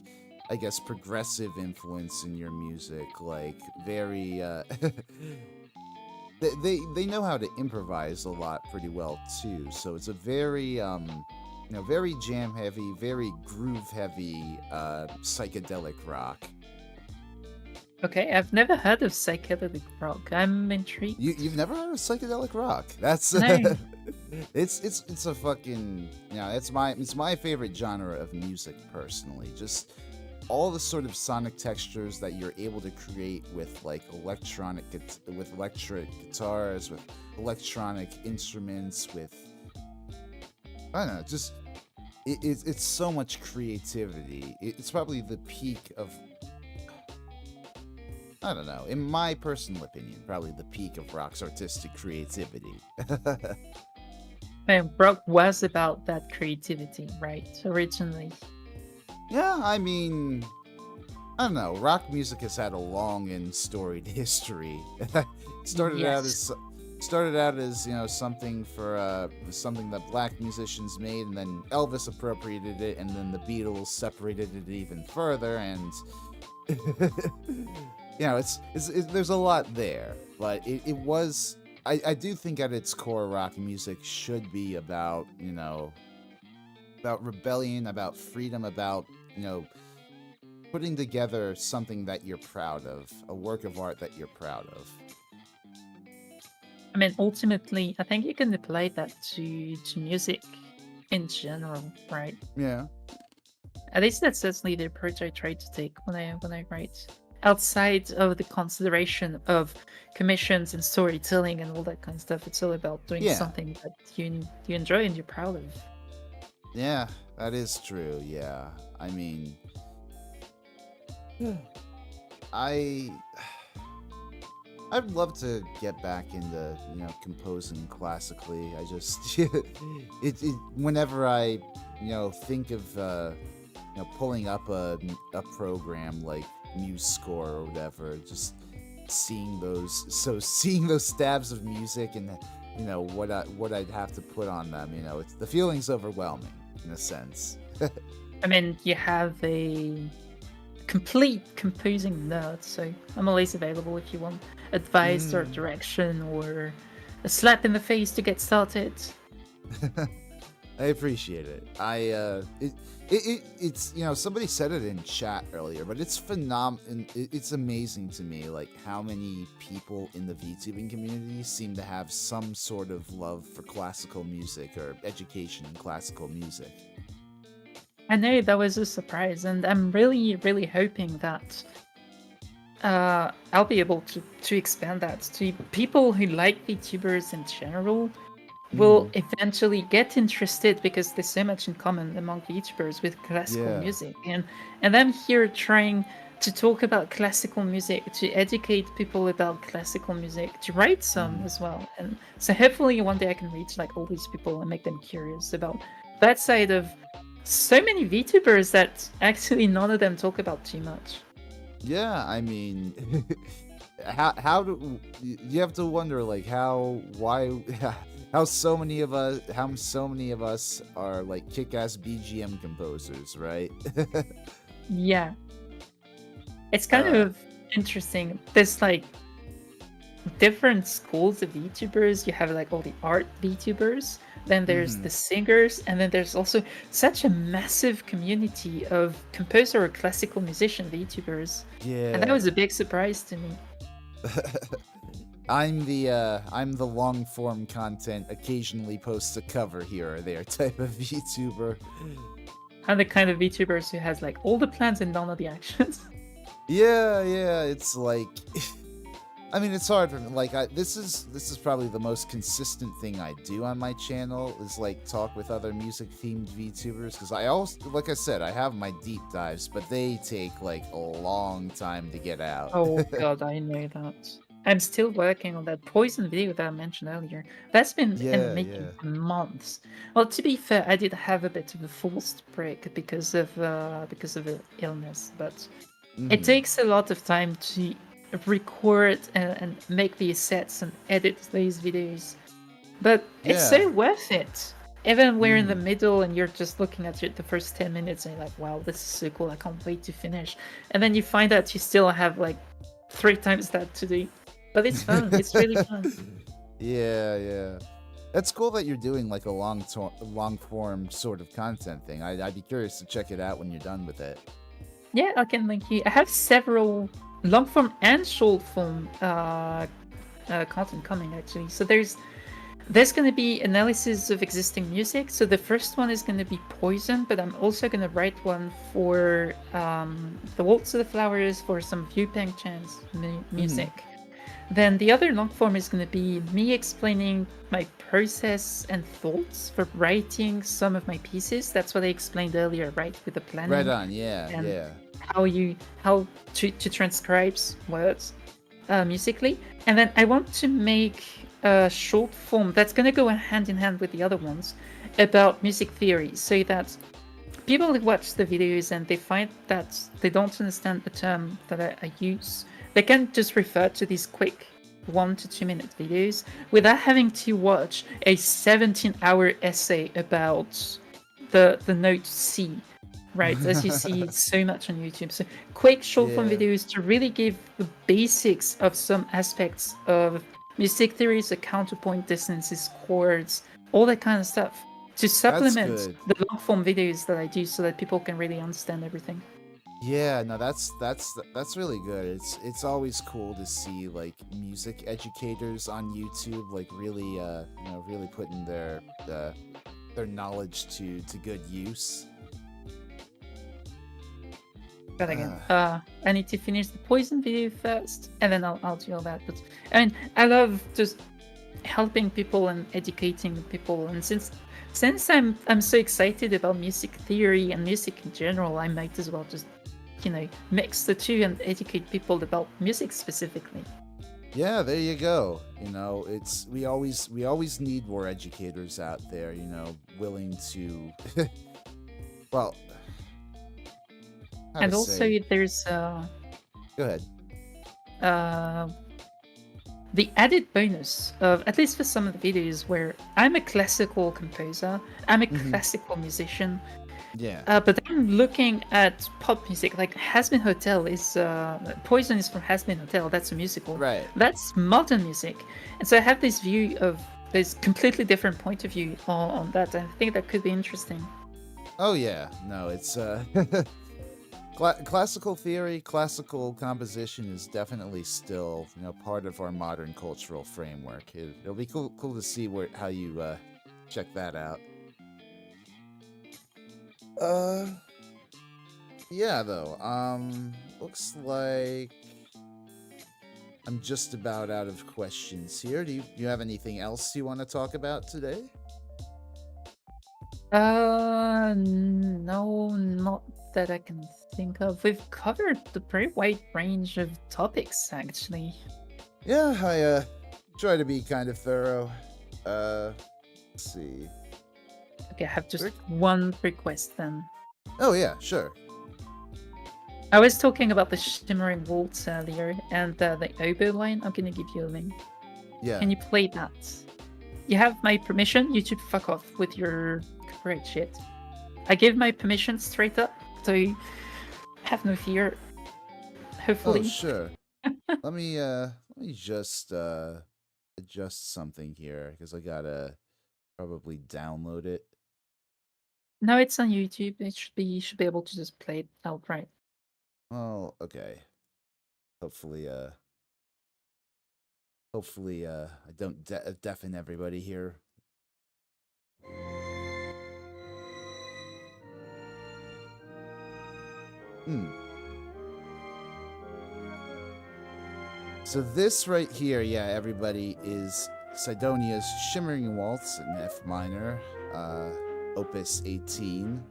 I guess, progressive influence in your music, like very they know how to improvise a lot pretty well too. So it's a very very jam heavy, very groove heavy psychedelic rock. Okay, I've never heard of psychedelic rock. I'm intrigued. You've never heard of psychedelic rock? That's No. it's a fucking it's my favorite genre of music personally. Just all the sort of sonic textures that you're able to create with like with electric guitars, with electronic instruments, with I don't know, just it's so much creativity. It's probably the peak of, I don't know, in my personal opinion, probably the peak of rock's artistic creativity. Man, rock was about that creativity, right? Originally. Yeah, I mean, I don't know. Rock music has had a long and storied history. It started out Yes. as started out as something for something that black musicians made, and then Elvis appropriated it, and then the Beatles separated it even further, and there's a lot there, but it was. I do think at its core, rock music should be about rebellion, about freedom, about you know putting together something that you're proud of, a work of art that you're proud of. I mean, ultimately, I think you can apply that to music in general, right? Yeah. At least that's certainly the approach I try to take when I write. Outside of the consideration of commissions and storytelling and all that kind of stuff, it's all about doing Yeah. something that you enjoy and you're proud of. Yeah, that is true. Yeah. I mean, I I'd love to get back into, composing classically. I just whenever I, think of pulling up a program like MuseScore or whatever, just seeing those stabs of music, and what I'd have to put on them, it's the feeling's overwhelming in a sense. I mean, you have a complete composing nerd, so I'm always available if you want advice or Mm. direction or a slap in the face to get started. I appreciate it. It's somebody said it in chat earlier, but it's it's amazing to me like how many people in the VTubing community seem to have some sort of love for classical music or education in classical music. I know that was a surprise, and I'm really, really hoping that I'll be able to expand that to people who like VTubers in general. Will Mm, eventually get interested because there's so much in common among VTubers with classical yeah. music, and I'm here trying to talk about classical music, to educate people about classical music, to write some Mhm. as well, and so hopefully one day I can reach like all these people and make them curious about that side of so many VTubers that actually none of them talk about too much. Yeah, I mean, how do you have to wonder like how why how so many of us are like kick-ass BGM composers, right? Yeah, it's kind uh of interesting. There's like different schools of VTubers. You have like all the art VTubers, then there's mhm. the singers, and then there's also such a massive community of composer or classical musician VTubers. And that Yeah. was a big surprise to me. I'm the long form content occasionally posts a cover here or there type of VTuber. I'm the kind of VTubers who has like all the plans and none of the actions. Yeah, it's like I mean, it's hard for me. Like, this is probably the most consistent thing I do on my channel is like talk with other music themed VTubers because I also, like I said, I have my deep dives, but they take like a long time to get out. Oh god, I know that. I'm still working on that poison video that I mentioned earlier. That's been in the making Yeah. for months. Well, to be fair, I did have a bit of a forced break because of the illness, but it Hmm. takes a lot of time to record and make these sets and edit these videos. But it's Yeah. so worth it. Even we're in the Hmm. middle and you're just looking at it the first 10 minutes and you're like, wow, this is so cool. I can't wait to finish. And then you find out you still have like 3 times that to do. But it's fun. It's really fun. Yeah. That's cool that you're doing like a long form sort of content thing. I'd be curious to check it out when you're done with it. Yeah, I can link you. I have several long form and short form content coming actually. So there's going to be analysis of existing music. So the first one is going to be Poison, but I'm also going to write one for the Waltz of the Flowers for some View Peng Chan's Hmm. music. Then the other long form is going to be me explaining my process and thoughts for writing some of my pieces. That's what I explained earlier, right? With the Right planning on. Yeah, and yeah. how to transcribe words musically. And then I want to make a short form that's going to go hand in hand with the other ones about music theory, so that people who watch the videos and they find that they don't understand the term that I use, they can just refer to these quick 1 to 2 minute videos without having to watch a 17-hour essay about the note C, right? As you see so much on YouTube. So quick short form Yeah. videos to really give the basics of some aspects of music theory, so counterpoint, dissonances, chords, all that kind of stuff to That's supplement good. the long form videos that I do so that people can really understand everything. Yeah, no, that's really good. It's always cool to see like music educators on YouTube like really really putting their knowledge to good use. But again, Uh, I need to finish the poison video first, and then I'll do all that. But I mean, I love just helping people and educating people, and since I'm so excited about music theory and music in general, I might as well just mix the two and educate people about music specifically. yeah, there you go. It's we always need more educators out there, willing to well, how to And also, say. there's Go ahead. uh, the added bonus of, at least for some of the videos, where I'm a classical composer, I'm a Hmm. classical musician, Yeah. but I'm looking at pop music. Like Hasbin Hotel is Poison is from Hasbin Hotel. That's a musical. Right. That's modern music, and so I have this view of this completely different point of view on that. I think that could be interesting. Oh yeah. No, it's classical theory, classical composition is definitely still, part of our modern cultural framework. It'll be cool to see how you check that out. Uh, yeah, though. Looks like I'm just about out of questions here. Do you have anything else you want to talk about today? No, not that I can think of. We've covered the pretty wide range of topics, actually. Yeah, I try to be kind of thorough. Let's see. Okay, I have just Rick? one request then. Oh yeah, sure. I was talking about the Shimmering Waltz earlier and the oboe line. I'm gonna give you a link. Yeah. Can you play that? You have my permission. YouTube, fuck off with your copyright shit. I gave my permission straight up, so have no fear. Hopefully. Oh, sure. let me just adjust something here because I gotta probably download it. No, it's on YouTube. It should be you should be able to just play it outright. Oh, okay. Hopefully, I don't deafen everybody here. So this right here, yeah, everybody, is Sidonia's Shimmering Waltz in F minor, Opus 18.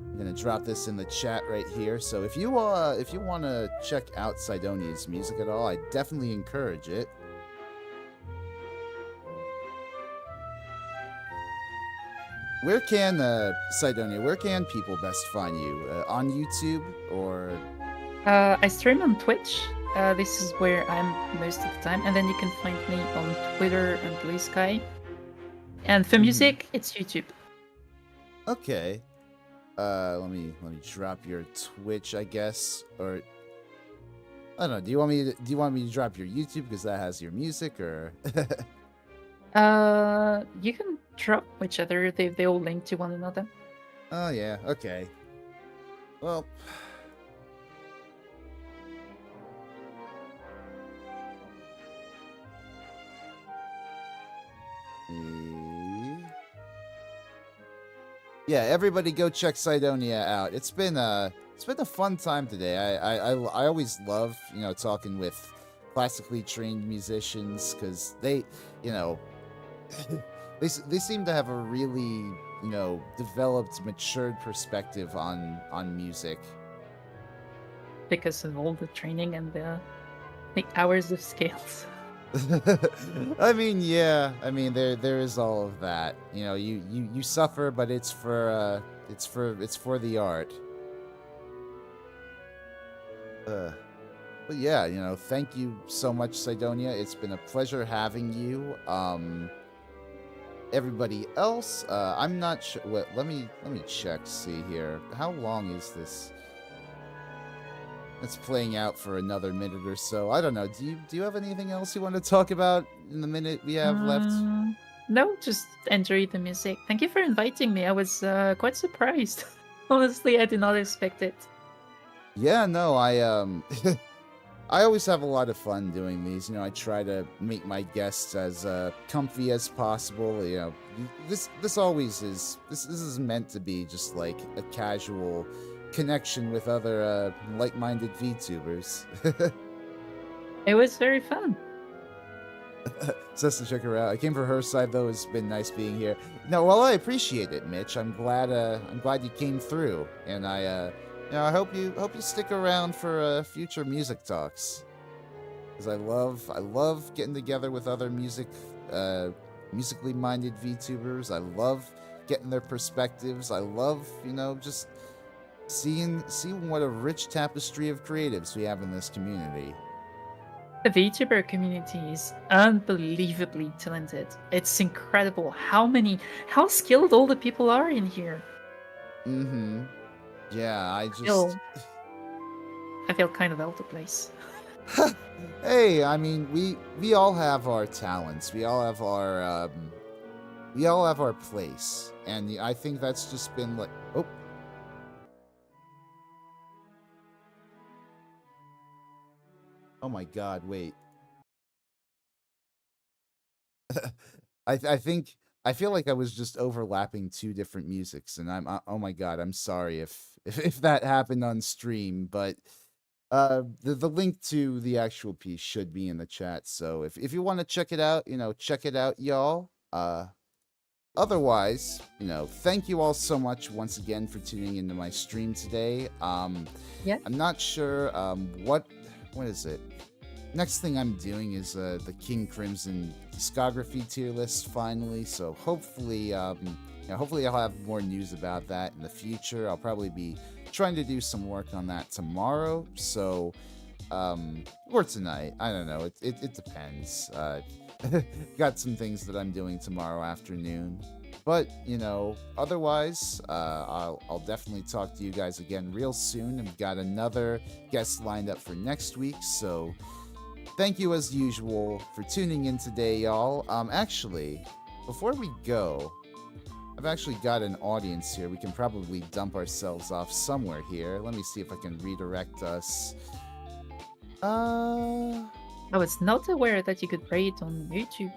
I'm gonna drop this in the chat right here. So if you want to check out Sidonia's music at all, I definitely encourage it. Where can Sidonia? Where can people best find you? On YouTube or? I stream on Twitch. This is where I'm most of the time, and then you can find me on Twitter and Blue Sky. And for music, it's YouTube. Okay. Let me drop your Twitch, I guess, or I don't know. Do you want me to drop your YouTube because that has your music, or? You can drop whichever. They all link to one another. Oh yeah. Okay. Well. Yeah, everybody go check Sidonia out. It's been a fun time today. I always love, talking with classically trained musicians because they, they seem to have a really, developed, matured perspective on music. Because of all the training and the hours of scales. I mean, yeah. I mean, there is all of that. You suffer, but it's for the art. But yeah, thank you so much, Sidonia. It's been a pleasure having you. Everybody else, I'm not sure. Let me check. See here. How long is this? It's playing out for another minute or so. I don't know. Do you have anything else you want to talk about in the minute we have left? No, just enjoy the music. Thank you for inviting me. I was quite surprised. Honestly, I did not expect it. Yeah, no, I I always have a lot of fun doing these. I try to make my guests as comfy as possible. This always is. This is meant to be just like a casual connection with other like-minded VTubers. It was very fun. Says to check her out. I came for her side though. It's been nice being here. No, well, I appreciate it, Mitch. I'm glad you came through, and I hope you stick around for future music talks. Because I love getting together with other musically minded VTubers. I love getting their perspectives. I love just seeing what a rich tapestry of creatives we have in this community. The VTuber community is unbelievably talented. It's incredible how skilled all the people are in here. Mm-hmm. Yeah, I feel kind of out of place. Hey, I mean, we all have our talents. We all have our place, and I think that's just been like, oh. Oh my God! Wait. I feel like I was just overlapping two different musics, and oh my God! I'm sorry if that happened on stream, but the link to the actual piece should be in the chat. So if you want to check it out, check it out, y'all. Otherwise, thank you all so much once again for tuning into my stream today. Yeah. I'm not sure what is it. Next thing I'm doing is the King Crimson discography tier list finally. So hopefully, hopefully I'll have more news about that in the future. I'll probably be trying to do some work on that tomorrow. So, or tonight. I don't know. It depends. Got some things that I'm doing tomorrow afternoon. But, otherwise, I'll definitely talk to you guys again real soon. I've got another guest lined up for next week, so thank you as usual for tuning in today, y'all. Actually, before we go, I've actually got an audience here. We can probably dump ourselves off somewhere here. Let me see if I can redirect us. I was not aware that you could rate on YouTube.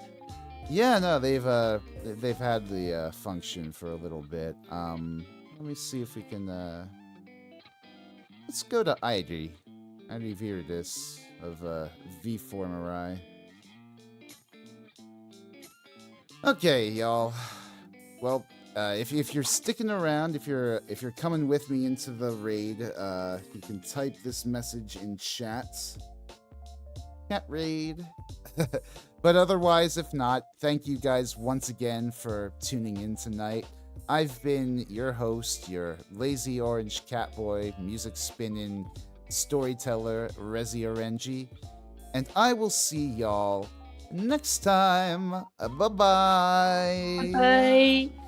Yeah, no, they've had the function for a little bit. Let me see if we can. Let's go to Idri Viridis of V-Formeri. Okay, y'all. Well, if you're sticking around, if you're coming with me into the raid, you can type this message in chat. Cat raid. But otherwise, if not, thank you guys once again for tuning in tonight. I've been your host, your lazy orange catboy, music spinning storyteller, Rezi Orenji, and I will see y'all next time. Bye-bye. Bye.